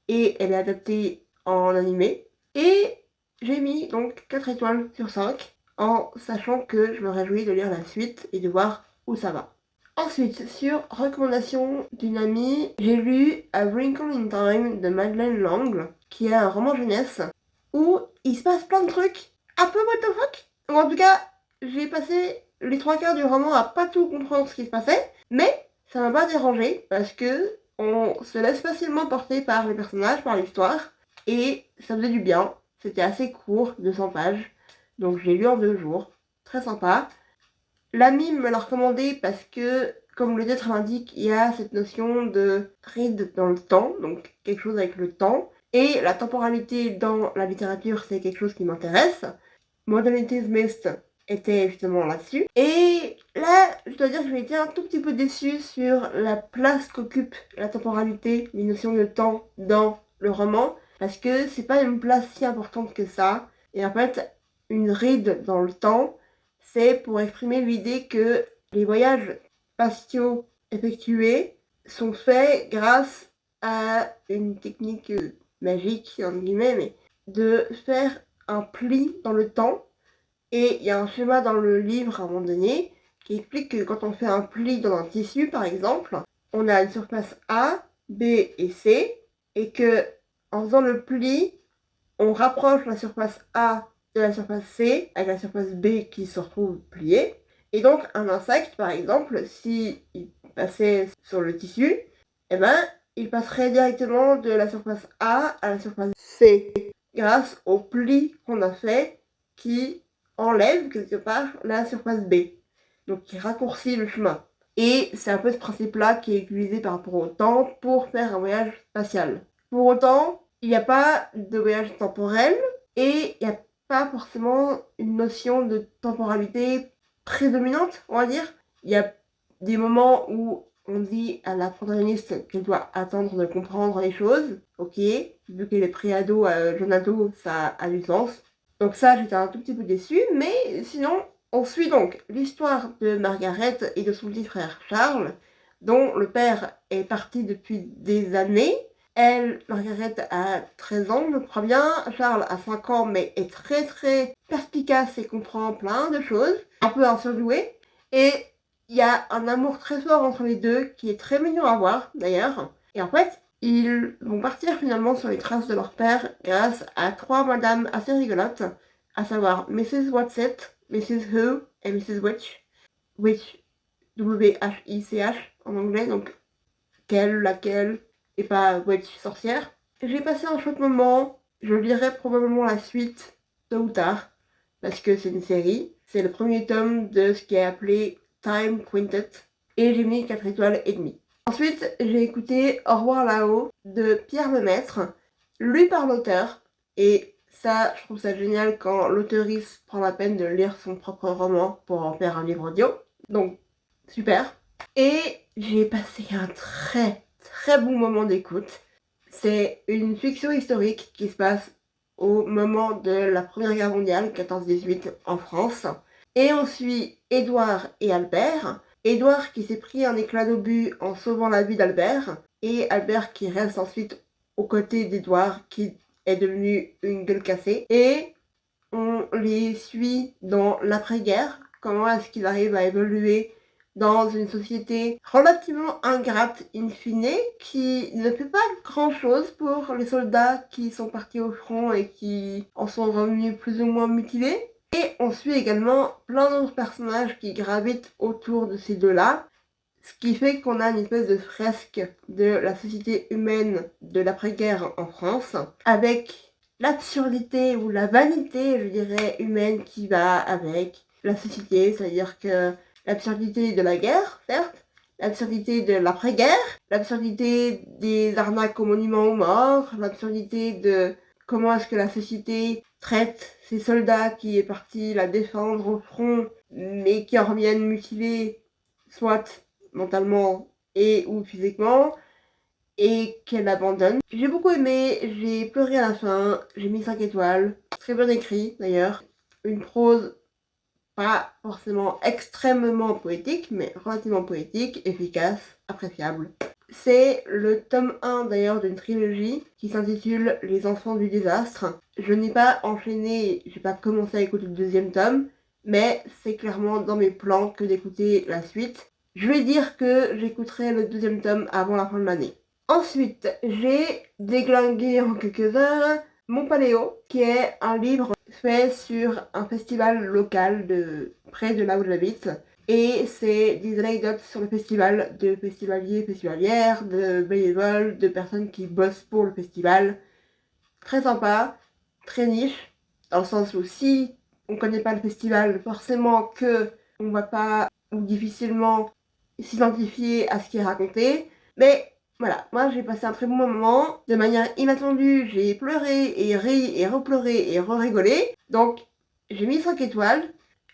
et elle est adaptée en animé. Et j'ai mis donc 4 étoiles sur 5, en sachant que je me réjouis de lire la suite et de voir où ça va. Ensuite, sur recommandation d'une amie, j'ai lu A Wrinkle in Time de Madeleine Lang, qui est un roman jeunesse où il se passe plein de trucs un peu what the fuck. En tout cas, j'ai passé les 3 quarts du roman à pas tout comprendre ce qui se passait, mais ça m'a pas dérangé parce que on se laisse facilement porter par les personnages, par l'histoire, et ça faisait du bien. C'était assez court, 200 pages, donc j'ai lu en 2 jours, très sympa. L'ami me l'a recommandé parce que, comme le titre l'indique, il y a cette notion de ride dans le temps, donc quelque chose avec le temps. Et la temporalité dans la littérature, c'est quelque chose qui m'intéresse. Modernity's Mist était justement là-dessus. Et là, je dois dire que j'ai été un tout petit peu déçue sur la place qu'occupe la temporalité, les notions de temps dans le roman, parce que c'est pas une place si importante que ça. Et en fait, une ride dans le temps, c'est pour exprimer l'idée que les voyages spatiaux effectués sont faits grâce à une technique magique, entre guillemets, mais de faire un pli dans le temps. Et il y a un schéma dans le livre à un moment donné qui explique que quand on fait un pli dans un tissu, par exemple, on a une surface A, B et C, et que en faisant le pli, on rapproche la surface A de la surface C avec la surface B qui se retrouve pliée. Et donc un insecte, par exemple, s'il passait sur le tissu, eh ben, il passerait directement de la surface A à la surface C grâce au pli qu'on a fait qui enlève quelque part la surface B. Donc qui raccourcit le chemin. Et c'est un peu ce principe-là qui est utilisé par rapport au temps pour faire un voyage spatial. Pour autant, il n'y a pas de voyage temporel et il n'y a pas forcément une notion de temporalité prédominante, on va dire. Il y a des moments où on dit à la protagoniste qu'elle doit attendre de comprendre les choses. Ok, vu qu'elle est pré-ado, jeune ado, ça a du sens. Donc ça, j'étais un tout petit peu déçue, mais sinon, on suit donc l'histoire de Margaret et de son petit frère Charles dont le père est parti depuis des années. Elle, Margaret, a 13 ans, je crois bien. Charles a 5 ans, mais est très très perspicace et comprend plein de choses. Un peu un surdoué. Et il y a un amour très fort entre les deux, qui est très mignon à voir, d'ailleurs. Et en fait, ils vont partir finalement sur les traces de leur père grâce à 3 madames assez rigolotes, à savoir Mrs. Whatsit, Mrs. Who et Mrs. Witch. Witch, W-H-I-C-H en anglais, donc quelle, laquelle, et pas Witch sorcière. J'ai passé un chouette moment, je lirai probablement la suite tôt ou tard, parce que c'est une série. C'est le premier tome de ce qui est appelé Time Quintet, et j'ai mis 4 étoiles et demie. Ensuite, j'ai écouté Au revoir là-haut de Pierre Lemaitre, lu par l'auteur, et ça, je trouve ça génial quand l'auteurice prend la peine de lire son propre roman pour en faire un livre audio. Donc, super. Et j'ai passé un très très bon moment d'écoute. C'est une fiction historique qui se passe au moment de la Première Guerre mondiale, 14-18, en France. Et on suit Édouard et Albert. Édouard qui s'est pris un éclat d'obus en sauvant la vie d'Albert. Et Albert qui reste ensuite aux côtés d'Édouard qui est devenu une gueule cassée. Et on les suit dans l'après-guerre. Comment est-ce qu'ils arrivent à évoluer dans une société relativement ingrate in fine, qui ne fait pas grand-chose pour les soldats qui sont partis au front et qui en sont revenus plus ou moins mutilés. Et on suit également plein d'autres personnages qui gravitent autour de ces deux-là, ce qui fait qu'on a une espèce de fresque de la société humaine de l'après-guerre en France, avec l'absurdité ou la vanité, je dirais, humaine qui va avec la société, c'est-à-dire que l'absurdité de la guerre, certes, l'absurdité de l'après-guerre, l'absurdité des arnaques aux monuments aux morts, l'absurdité de comment est-ce que la société traite ces soldats qui est parti la défendre au front, mais qui en reviennent mutilés, soit mentalement et ou physiquement, et qu'elle abandonne. J'ai beaucoup aimé, j'ai pleuré à la fin, j'ai mis 5 étoiles. Très bien écrit d'ailleurs. Une prose pas forcément extrêmement poétique, mais relativement poétique, efficace, appréciable. C'est le tome 1 d'ailleurs d'une trilogie qui s'intitule Les Enfants du désastre. Je n'ai pas enchaîné, j'ai pas commencé à écouter le deuxième tome, mais c'est clairement dans mes plans que d'écouter la suite. Je vais dire que j'écouterai le deuxième tome avant la fin de l'année. Ensuite, j'ai déglingué en quelques heures Mon Paléo, qui est un livre fait sur un festival local de près de là où j'habite. Et c'est des anecdotes sur le festival de festivaliers, festivalières, de bénévoles, de personnes qui bossent pour le festival. Très sympa, très niche, dans le sens où si on connaît pas le festival, forcément que on va pas ou difficilement s'identifier à ce qui est raconté. Mais voilà, moi j'ai passé un très bon moment, de manière inattendue, j'ai pleuré et ri et repleuré et re-rigolé. Donc j'ai mis 5 étoiles.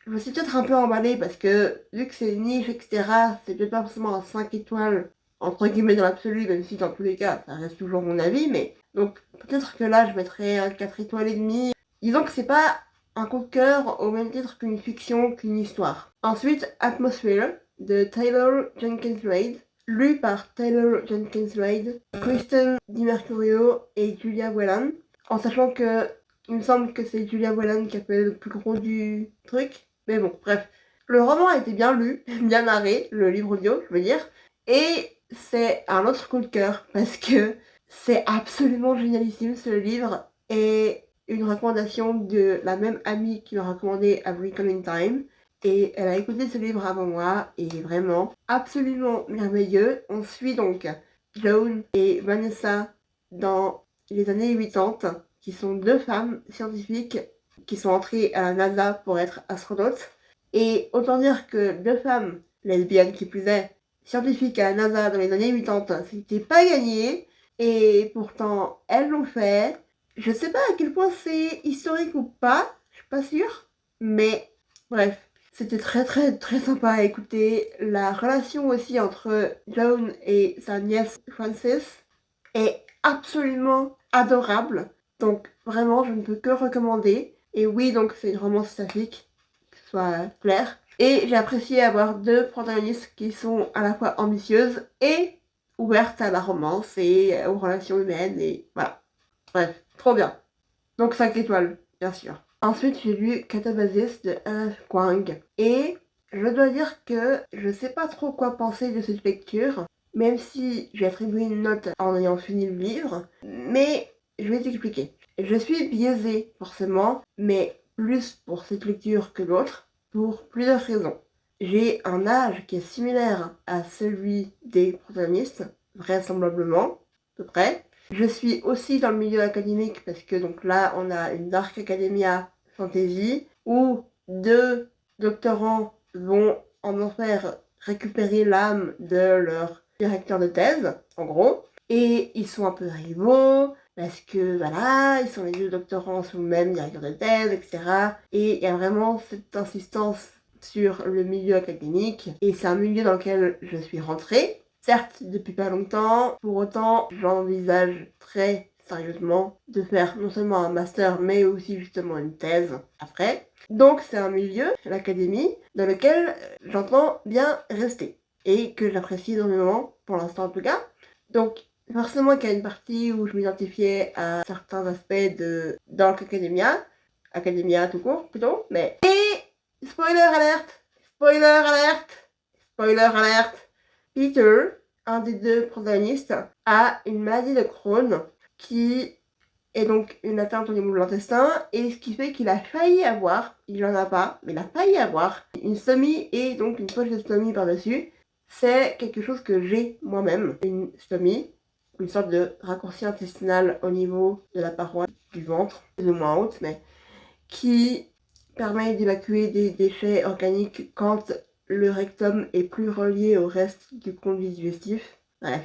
Je me suis peut-être un peu emballée parce que vu que c'est niche, etc., c'est peut-être pas forcément un 5 étoiles entre guillemets dans l'absolu, même si dans tous les cas ça reste toujours mon avis, mais donc peut-être que là je mettrais un 4 étoiles et demi. Disons que c'est pas un coup de cœur au même titre qu'une fiction, qu'une histoire. Ensuite, Atmosphere de Taylor Jenkins Reid, lu par Taylor Jenkins Reid, Kristen DiMercurio et Julia Whelan, en sachant que il me semble que c'est Julia Whelan qui a fait le plus gros du truc. Mais bon, bref. Le roman a été bien lu, bien narré, le livre audio, je veux dire. Et c'est un autre coup de cœur parce que c'est absolument génialissime ce livre. Et une recommandation de la même amie qui m'a recommandé A Wrinkle in Time. Et elle a écouté ce livre avant moi et vraiment absolument merveilleux. On suit donc Joan et Vanessa dans les années 80, qui sont deux femmes scientifiques qui sont entrées à la NASA pour être astronautes. Et autant dire que deux femmes lesbiennes qui plus est, scientifiques à la NASA dans les années 80, c'était pas gagné. Et pourtant, elles l'ont fait. Je sais pas à quel point c'est historique ou pas, je suis pas sûre. Mais bref, c'était très très très sympa à écouter. La relation aussi entre Joan et sa nièce Frances est absolument adorable. Donc vraiment, je ne peux que recommander. Et oui, donc c'est une romance sapphique, que ce soit clair. Et j'ai apprécié avoir deux protagonistes qui sont à la fois ambitieuses et ouvertes à la romance et aux relations humaines et voilà. Bref, trop bien. Donc 5 étoiles, bien sûr. Ensuite, j'ai lu Catabasis de R.F. Kuang et je dois dire que je sais pas trop quoi penser de cette lecture, même si j'ai attribué une note en ayant fini le livre, mais je vais t'expliquer. Je suis biaisée, forcément, mais plus pour cette lecture que l'autre, pour plusieurs raisons. J'ai un âge qui est similaire à celui des protagonistes, vraisemblablement, à peu près. Je suis aussi dans le milieu académique parce que donc là on a une Dark Academia Fantasy où deux doctorants vont en enfer récupérer l'âme de leur directeur de thèse, en gros. Et ils sont un peu rivaux parce que voilà, ils sont les deux doctorants sous le même directeur de thèse, etc. Et il y a vraiment cette insistance sur le milieu académique et c'est un milieu dans lequel je suis rentrée. Certes, depuis pas longtemps, pour autant, j'envisage très sérieusement de faire non seulement un master, mais aussi justement une thèse après. Donc c'est un milieu, l'académie, dans lequel j'entends bien rester et que j'apprécie énormément, pour l'instant en tout cas. Donc forcément qu'il y a une partie où je m'identifiais à certains aspects de Dark Academia, Academia tout court plutôt, mais... Et spoiler alerte, spoiler alerte, spoiler alerte. Peter, un des deux protagonistes, a une maladie de Crohn qui est donc une atteinte au niveau de l'intestin et ce qui fait qu'il a failli avoir, il n'en a pas, mais il a failli avoir une stomie et donc une poche de stomie par-dessus. C'est quelque chose que j'ai moi-même, une stomie, une sorte de raccourci intestinal au niveau de la paroi du ventre, plus ou moins haute, mais qui permet d'évacuer des déchets organiques quand le rectum est plus relié au reste du conduit digestif. Bref.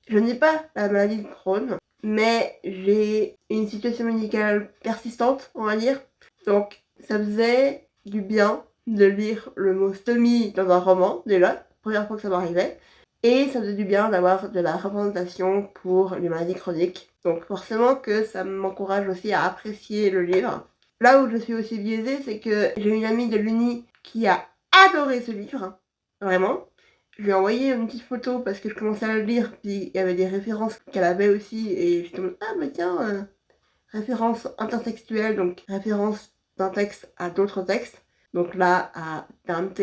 Je n'ai pas la maladie de Crohn, mais j'ai une situation médicale persistante, on va dire. Donc, ça faisait du bien de lire le mot stomie dans un roman, déjà, première fois que ça m'arrivait. Et ça faisait du bien d'avoir de la représentation pour les maladies chroniques. Donc, forcément que ça m'encourage aussi à apprécier le livre. Là où je suis aussi biaisée, c'est que j'ai une amie de l'Uni qui a adoré ce livre, vraiment. Je lui ai envoyé une petite photo parce que je commençais à le lire, puis il y avait des références qu'elle avait aussi, et j'étais en mode, ah bah tiens, référence intertextuelle, donc référence d'un texte à d'autres textes. Donc là, à Dante,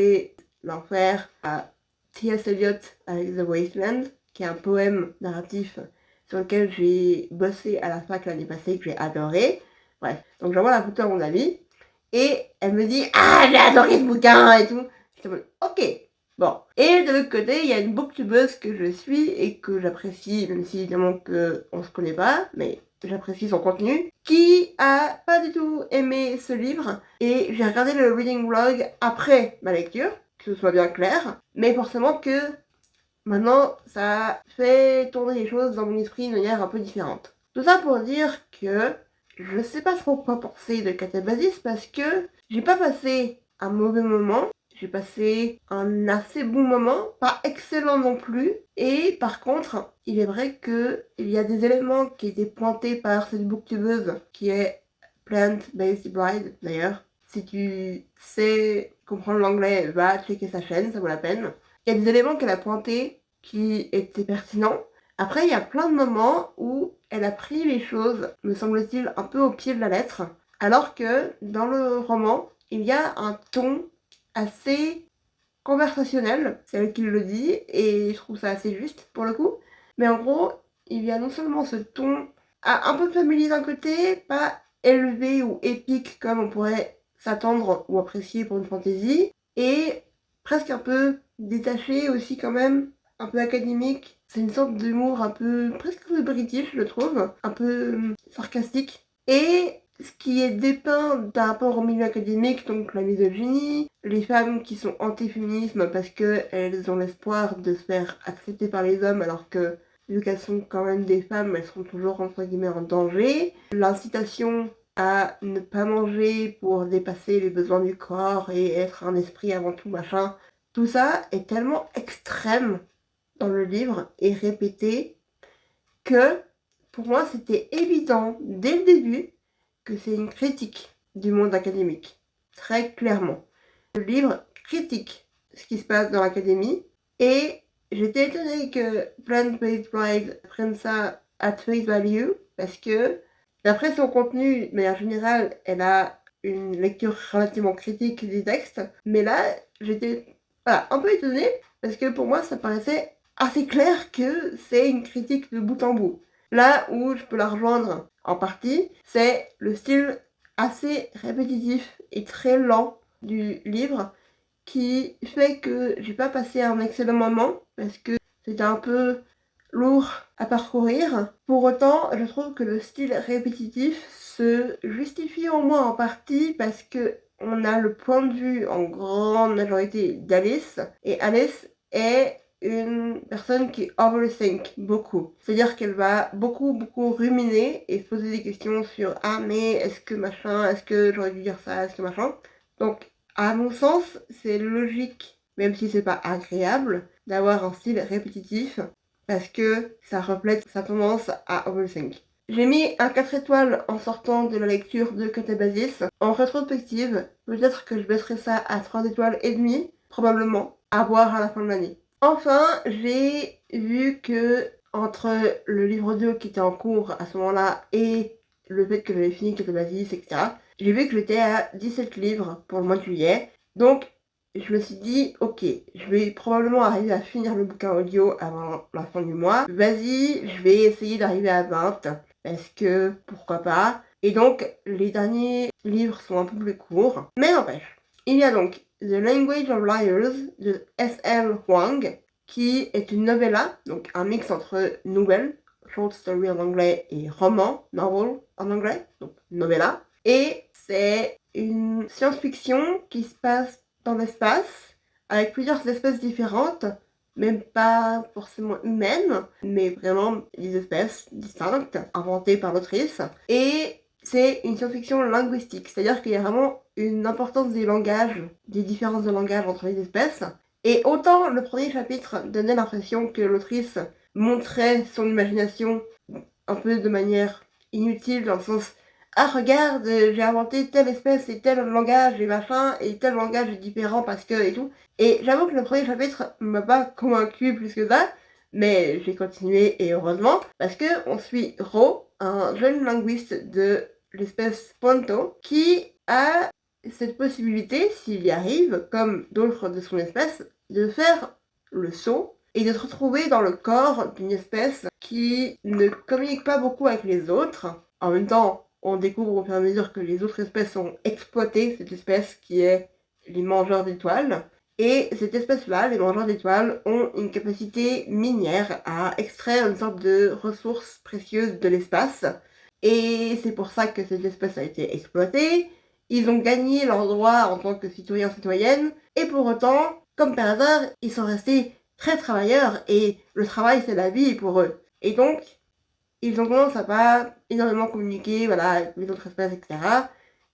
l'enfer, à T.S. Eliot avec The Wasteland, qui est un poème narratif sur lequel j'ai bossé à la fac l'année passée, que j'ai adoré. Bref, donc j'envoie la photo à mon amie, et elle me dit, ah j'ai adoré ce bouquin et tout. J'étais en mode, ok. Bon, et de l'autre côté, il y a une booktubeuse que je suis et que j'apprécie, même si évidemment que on se connaît pas, mais j'apprécie son contenu, qui a pas du tout aimé ce livre, et j'ai regardé le reading vlog après ma lecture, que ce soit bien clair, mais forcément que maintenant ça fait tourner les choses dans mon esprit d'une manière un peu différente. Tout ça pour dire que je sais pas trop quoi penser de Catabasis parce que j'ai pas passé un mauvais moment. J'ai passé un assez bon moment, pas excellent non plus. Et par contre, il est vrai que il y a des éléments qui étaient pointés par cette booktubeuse qui est Plant-Based Bride d'ailleurs. Si tu sais comprendre l'anglais, va checker sa chaîne, ça vaut la peine. Il y a des éléments qu'elle a pointés qui étaient pertinents. Après, il y a plein de moments où elle a pris les choses, me semble-t-il, un peu au pied de la lettre. Alors que dans le roman, il y a un ton assez conversationnel, c'est elle qui le dit, et je trouve ça assez juste pour le coup. Mais en gros, il y a non seulement ce ton un peu familier d'un côté, pas élevé ou épique comme on pourrait s'attendre ou apprécier pour une fantaisie, et presque un peu détaché aussi quand même, un peu académique. C'est une sorte d'humour un peu presque un peu british, je trouve, un peu sarcastique. Et ce qui est dépeint d'un rapport au milieu académique, donc la misogynie, les femmes qui sont anti-féminisme parce qu'elles ont l'espoir de se faire accepter par les hommes alors que vu qu'elles sont quand même des femmes, elles seront toujours entre guillemets en danger, l'incitation à ne pas manger pour dépasser les besoins du corps et être un esprit avant tout machin, tout ça est tellement extrême dans le livre et répété que pour moi c'était évident dès le début que c'est une critique du monde académique, très clairement. Le livre critique ce qui se passe dans l'académie. Et j'étais étonnée que Plant-Based Bride prenne ça à face value, parce que d'après son contenu, de manière générale, elle a une lecture relativement critique du texte. Mais là, j'étais un peu étonnée, parce que pour moi, ça paraissait assez clair que c'est une critique de bout en bout. Là où je peux la rejoindre en partie, c'est le style assez répétitif et très lent du livre, qui fait que j'ai pas passé un excellent moment parce que c'était un peu lourd à parcourir. Pour autant, je trouve que le style répétitif se justifie au moins en partie parce que on a le point de vue en grande majorité d'Alice, et Alice est une personne qui overthink beaucoup. C'est-à-dire qu'elle va beaucoup ruminer et se poser des questions sur ah mais est-ce que machin, est-ce que j'aurais dû dire ça, est-ce que machin. Donc à mon sens, c'est logique, même si c'est pas agréable, d'avoir un style répétitif parce que ça reflète sa tendance à overthink. J'ai mis un 4 étoiles en sortant de la lecture de Catabasis. En rétrospective, peut-être que je baisserai ça à 3 étoiles et demie, probablement, à voir à la fin de l'année. Enfin, j'ai vu que entre le livre 2 qui était en cours à ce moment-là et le fait que j'avais fini Catabasis, etc., j'ai vu que j'étais à 17 livres pour le mois de juillet. Donc, je me suis dit, ok, je vais probablement arriver à finir le bouquin audio avant la fin du mois. Vas-y, je vais essayer d'arriver à 20, parce que pourquoi pas. Et donc, les derniers livres sont un peu plus courts. Mais n'empêche, il y a donc The Language of Liars de S.L. Huang, qui est une novella, donc un mix entre nouvelle, short story en anglais, et roman, novel en anglais, donc novella. Et c'est une science-fiction qui se passe dans l'espace, avec plusieurs espèces différentes, même pas forcément humaines, mais vraiment des espèces distinctes, inventées par l'autrice. Et c'est une science-fiction linguistique, c'est-à-dire qu'il y a vraiment une importance des langages, des différences de langage entre les espèces. Et autant le premier chapitre donnait l'impression que l'autrice montrait son imagination un peu de manière inutile, dans le sens ah regarde, j'ai inventé telle espèce et tel langage et machin, et tel langage est différent parce que et tout. Et j'avoue que le premier chapitre m'a pas convaincu plus que ça, mais j'ai continué et heureusement, parce que on suit Ro, un jeune linguiste de l'espèce Ponto, qui a cette possibilité, s'il y arrive, comme d'autres de son espèce, de faire le saut et de se retrouver dans le corps d'une espèce qui ne communique pas beaucoup avec les autres. En même temps, on découvre au fur et à mesure que les autres espèces ont exploité cette espèce qui est les mangeurs d'étoiles. Et cette espèce-là, les mangeurs d'étoiles, ont une capacité minière à extraire une sorte de ressources précieuses de l'espace. Et c'est pour ça que cette espèce a été exploitée. Ils ont gagné leurs droits en tant que citoyens-citoyennes. Et pour autant, comme par hasard, ils sont restés très travailleurs et le travail c'est la vie pour eux. Et donc, ils ont tendance à pas énormément communiquer avec les autres espèces, etc.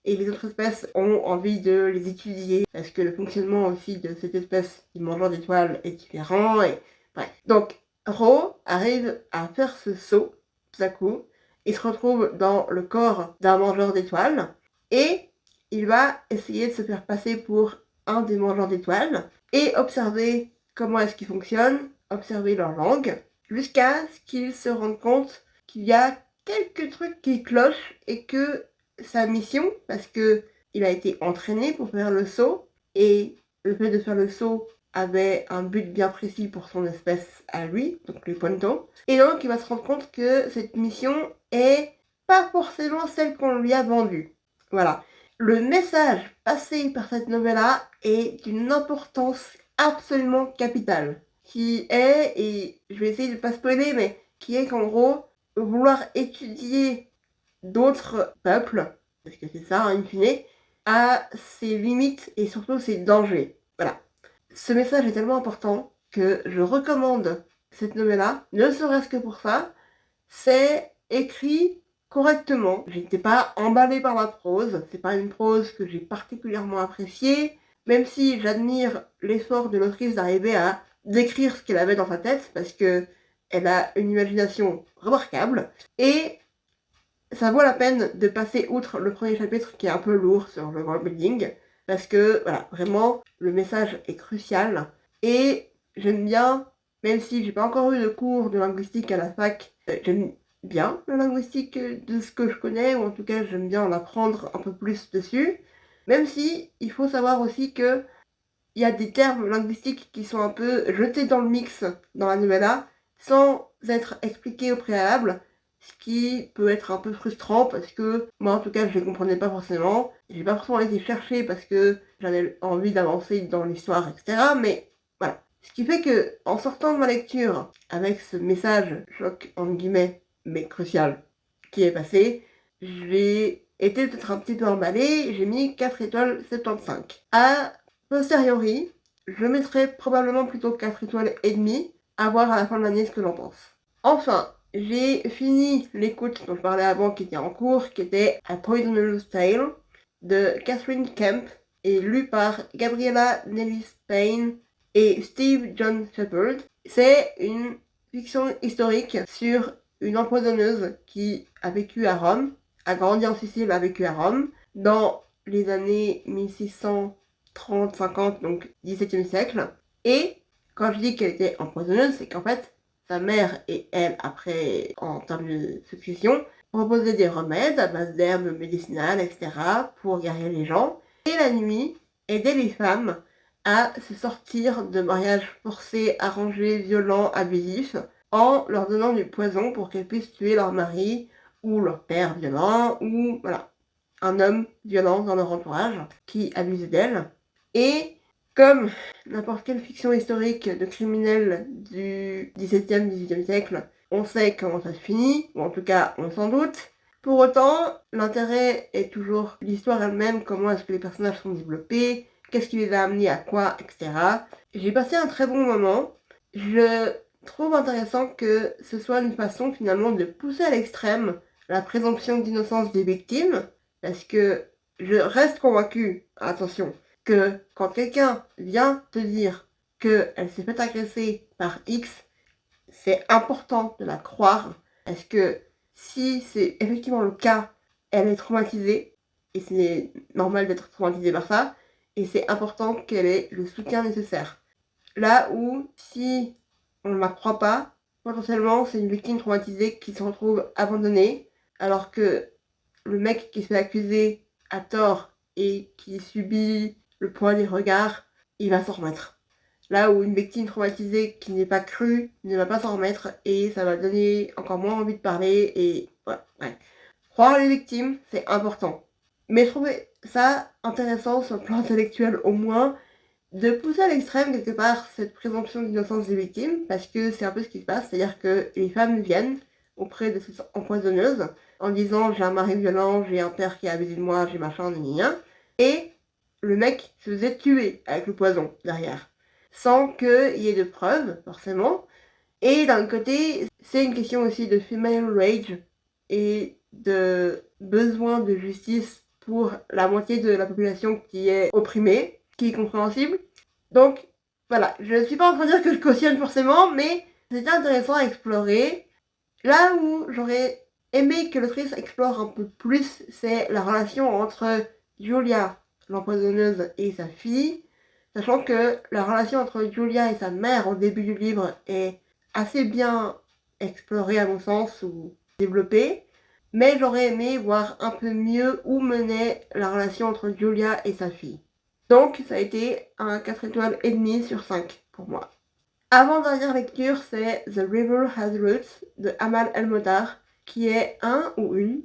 Et les autres espèces ont envie de les étudier parce que le fonctionnement aussi de cette espèce du mangeur d'étoiles est différent. Et bref. Donc, Ro arrive à faire ce saut tout à coup. Il se retrouve dans le corps d'un mangeur d'étoiles et il va essayer de se faire passer pour un des mangeurs d'étoiles et observer comment est-ce qu'ils fonctionnent, observer leur langue, jusqu'à ce qu'ils se rendent compte qu'il y a quelques trucs qui clochent et que sa mission, parce que il a été entraîné pour faire le saut, et le fait de faire le saut avait un but bien précis pour son espèce à lui, donc les Ponto. Et donc il va se rendre compte que cette mission est pas forcément celle qu'on lui a vendue. Voilà. Le message passé par cette novella est d'une importance absolument capitale, qui est, et je vais essayer de pas spoiler, mais qui est qu'en gros, vouloir étudier d'autres peuples, parce que c'est ça, in fine, a ses limites et surtout ses dangers. Voilà. Ce message est tellement important que je recommande cette novella, ne serait-ce que pour ça. C'est écrit correctement. J'étais pas emballée par la prose, c'est pas une prose que j'ai particulièrement appréciée, même si j'admire l'effort de l'autrice d'arriver à décrire ce qu'elle avait dans sa tête, parce que elle a une imagination remarquable, et ça vaut la peine de passer outre le premier chapitre qui est un peu lourd sur le world building, parce que, voilà, vraiment, le message est crucial. Et j'aime bien, même si j'ai pas encore eu de cours de linguistique à la fac, j'aime bien la linguistique de ce que je connais, ou en tout cas, j'aime bien en apprendre un peu plus dessus. Même si, il faut savoir aussi que il y a des termes linguistiques qui sont un peu jetés dans le mix dans la novella, sans être expliqués au préalable, ce qui peut être un peu frustrant parce que moi en tout cas je les comprenais pas forcément, j'ai pas forcément été chercher parce que j'avais envie d'avancer dans l'histoire, etc. Mais voilà. Ce qui fait que en sortant de ma lecture avec ce message choc entre guillemets mais crucial qui est passé, j'ai été peut-être un petit peu emballée, j'ai mis 4 étoiles 75. À posteriori, je mettrais probablement plutôt 4 étoiles et demie, à voir à la fin de l'année ce que j'en pense. Enfin, j'ai fini l'écoute dont je parlais avant qui était en cours, qui était A Poisoner's Tale de Catherine Kemp et lu par Gabriella Nellis Payne et Steve John Shepard. C'est une fiction historique sur une empoisonneuse qui a vécu à Rome, a grandi en Sicile, a vécu à Rome, dans les années 1630-50, donc 17e siècle. Et quand je dis qu'elle était empoisonneuse, c'est qu'en fait, sa mère et elle, après, en termes de succession, proposaient des remèdes à base d'herbes médicinales, etc., pour guérir les gens. Et la nuit, aidaient les femmes à se sortir de mariages forcés, arrangés, violents, abusifs, en leur donnant du poison pour qu'elles puissent tuer leur mari ou leur père violent ou voilà, un homme violent dans leur entourage qui abusait d'elle. Et comme n'importe quelle fiction historique de criminels du XVIIe, XVIIIe siècle, on sait comment ça se finit, ou en tout cas on s'en doute. Pour autant, l'intérêt est toujours l'histoire elle-même, comment est-ce que les personnages sont développés, qu'est-ce qui les a amenés à quoi, etc. J'ai passé un très bon moment. Je trouve intéressant que ce soit une façon finalement de pousser à l'extrême la présomption d'innocence des victimes, parce que je reste convaincue, attention, que quand quelqu'un vient te dire qu'elle s'est fait agresser par X, c'est important de la croire, parce que si c'est effectivement le cas, elle est traumatisée, et c'est normal d'être traumatisée par ça, et c'est important qu'elle ait le soutien nécessaire. Là où, si on ne la croit pas, potentiellement c'est une victime traumatisée qui se retrouve abandonnée, alors que le mec qui se fait accuser à tort et qui subit le poids des regards, il va s'en remettre. Là où une victime traumatisée qui n'est pas crue ne va pas s'en remettre et ça va donner encore moins envie de parler et voilà. Ouais. Croire les victimes, c'est important. Mais je trouvais ça intéressant sur le plan intellectuel au moins de pousser à l'extrême quelque part cette présomption d'innocence des victimes parce que c'est un peu ce qui se passe, c'est-à-dire que les femmes viennent auprès de ces empoisonneuses en disant j'ai un mari violent, j'ai un père qui a abusé de moi, j'ai machin, gna. Et le mec se faisait tuer avec le poison derrière, sans qu'il y ait de preuves, forcément. Et d'un côté, c'est une question aussi de female rage et de besoin de justice pour la moitié de la population qui est opprimée, qui est compréhensible. Donc, voilà, je ne suis pas en train de dire que je cautionne forcément, mais c'était intéressant à explorer. Là où j'aurais aimé que l'autrice explore un peu plus, c'est la relation entre Julia, l'empoisonneuse, et sa fille, sachant que la relation entre Julia et sa mère au début du livre est assez bien explorée à mon sens, ou développée, mais j'aurais aimé voir un peu mieux où menait la relation entre Julia et sa fille. Donc ça a été un 4 étoiles et demi sur 5 pour moi. Avant-dernière lecture, c'est The River Has Roots de Amal El-Motar, qui est un ou une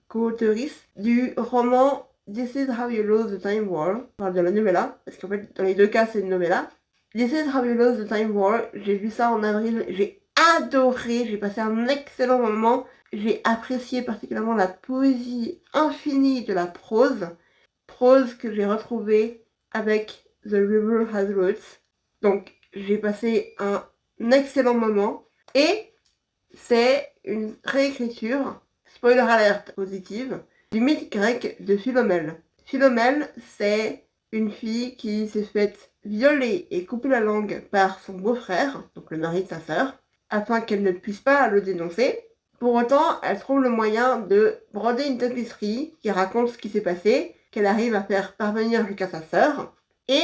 co-auteuriste du roman This is How You Lose the Time War, enfin de la novella, parce qu'en fait dans les deux cas c'est une novella. This is How You Lose the Time War, j'ai lu ça en avril, j'ai adoré, j'ai passé un excellent moment, j'ai apprécié particulièrement la poésie infinie de la prose que j'ai retrouvée avec The River Has Roots. Donc j'ai passé un excellent moment et c'est une réécriture, spoiler alert positive, du mythe grec de Philomèle. Philomèle, c'est une fille qui s'est faite violer et couper la langue par son beau-frère, donc le mari de sa sœur, afin qu'elle ne puisse pas le dénoncer. Pour autant, elle trouve le moyen de broder une tapisserie qui raconte ce qui s'est passé, qu'elle arrive à faire parvenir jusqu'à sa sœur. Et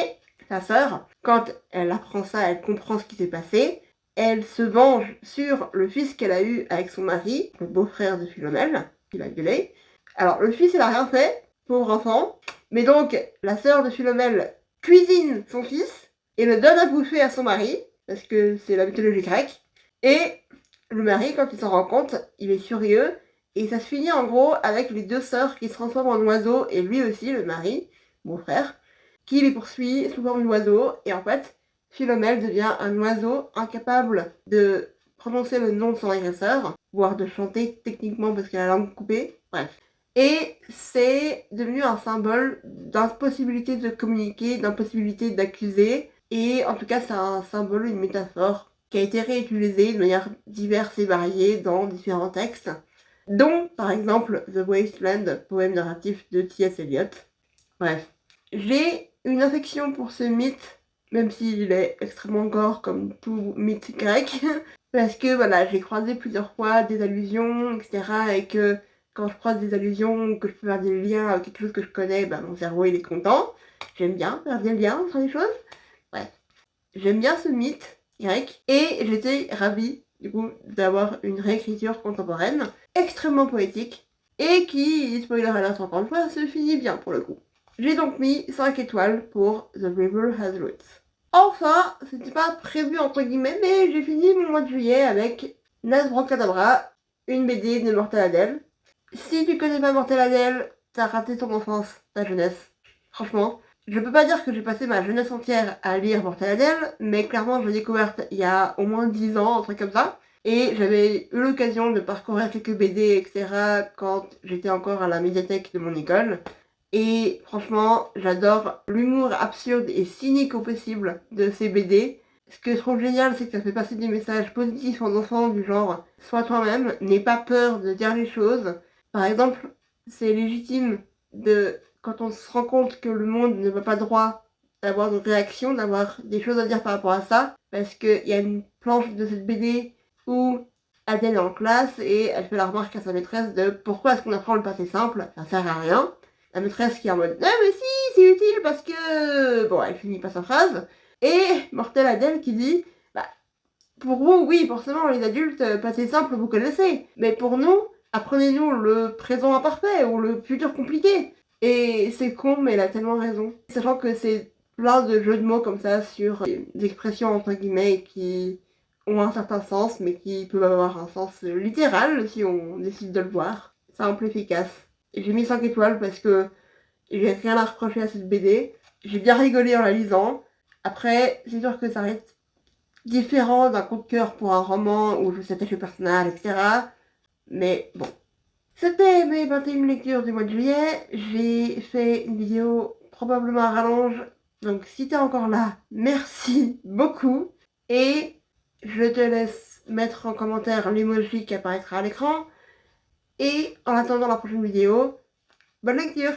sa sœur, quand elle apprend ça, elle comprend ce qui s'est passé, elle se venge sur le fils qu'elle a eu avec son mari, le beau-frère de Philomèle, qui l'a violée. Alors le fils, il a rien fait, pauvre enfant, mais donc la sœur de Philomèle cuisine son fils et le donne à bouffer à son mari, parce que c'est la mythologie grecque, et le mari, quand il s'en rend compte, il est furieux, et ça se finit en gros avec les deux sœurs qui se transforment en oiseaux, et lui aussi, le mari, mon frère, qui les poursuit sous forme d'oiseau, et en fait, Philomèle devient un oiseau incapable de prononcer le nom de son agresseur, voire de chanter techniquement parce qu'elle a la langue coupée, bref. Et c'est devenu un symbole d'impossibilité de communiquer, d'impossibilité d'accuser, et en tout cas c'est un symbole, une métaphore qui a été réutilisée de manière diverse et variée dans différents textes, dont par exemple The Wasteland, poème narratif de T.S. Eliot. Bref, j'ai une affection pour ce mythe, même s'il est extrêmement gore comme tout mythe grec, parce que voilà, j'ai croisé plusieurs fois des allusions, etc. Et que quand je croise des allusions, que je peux faire des liens avec quelque chose que je connais, bah, mon cerveau il est content. J'aime bien faire des liens entre les choses. Bref, j'aime bien ce mythe grec et j'étais ravie du coup d'avoir une réécriture contemporaine extrêmement poétique et qui, spoiler alert encore une fois, se finit bien pour le coup. J'ai donc mis 5 étoiles pour The River Has Roots. Enfin, c'était pas prévu entre guillemets, mais j'ai fini mon mois de juillet avec Nasbracadabra, une BD de Mortel Adèle. Si tu connais pas Mortel Adèle, t'as raté ton enfance, ta jeunesse. Franchement, je peux pas dire que j'ai passé ma jeunesse entière à lire Mortel Adèle, mais clairement je l'ai découverte il y a au moins 10 ans, un truc comme ça. Et j'avais eu l'occasion de parcourir quelques BD, etc. quand j'étais encore à la médiathèque de mon école. Et franchement, j'adore l'humour absurde et cynique au possible de ces BD. Ce que je trouve génial, c'est que ça fait passer des messages positifs aux enfants du genre « Sois toi-même, n'aie pas peur de dire les choses ». Par exemple, c'est légitime quand on se rend compte que le monde ne va pas droit, d'avoir une réaction, d'avoir des choses à dire par rapport à ça. Parce qu'il y a une planche de cette BD où Adèle est en classe et elle fait la remarque à sa maîtresse de « Pourquoi est-ce qu'on apprend le passé simple ? Ça sert à rien ». La maîtresse qui est en mode « Ah mais si, c'est utile parce que... » Bon, elle finit pas sa phrase. Et Mortel Adèle qui dit « Bah, pour vous, oui, forcément, les adultes, passé simple, vous connaissez. Mais pour nous, apprenez-nous le présent imparfait ou le futur compliqué. » Et c'est con, mais elle a tellement raison. Sachant que c'est plein de jeux de mots comme ça sur des expressions entre guillemets qui ont un certain sens, mais qui peuvent avoir un sens littéral si on décide de le voir. Simple, efficace. Et j'ai mis 5 étoiles parce que j'ai rien à reprocher à cette BD. J'ai bien rigolé en la lisant. Après, c'est sûr que ça reste différent d'un coup de cœur pour un roman où je s'attache au personnage, etc. Mais bon. C'était mes 21 lectures du mois de juillet. J'ai fait une vidéo probablement à rallonge. Donc si t'es encore là, merci beaucoup. Et je te laisse mettre en commentaire l'emoji qui apparaîtra à l'écran. Et en attendant la prochaine vidéo, bonne lecture!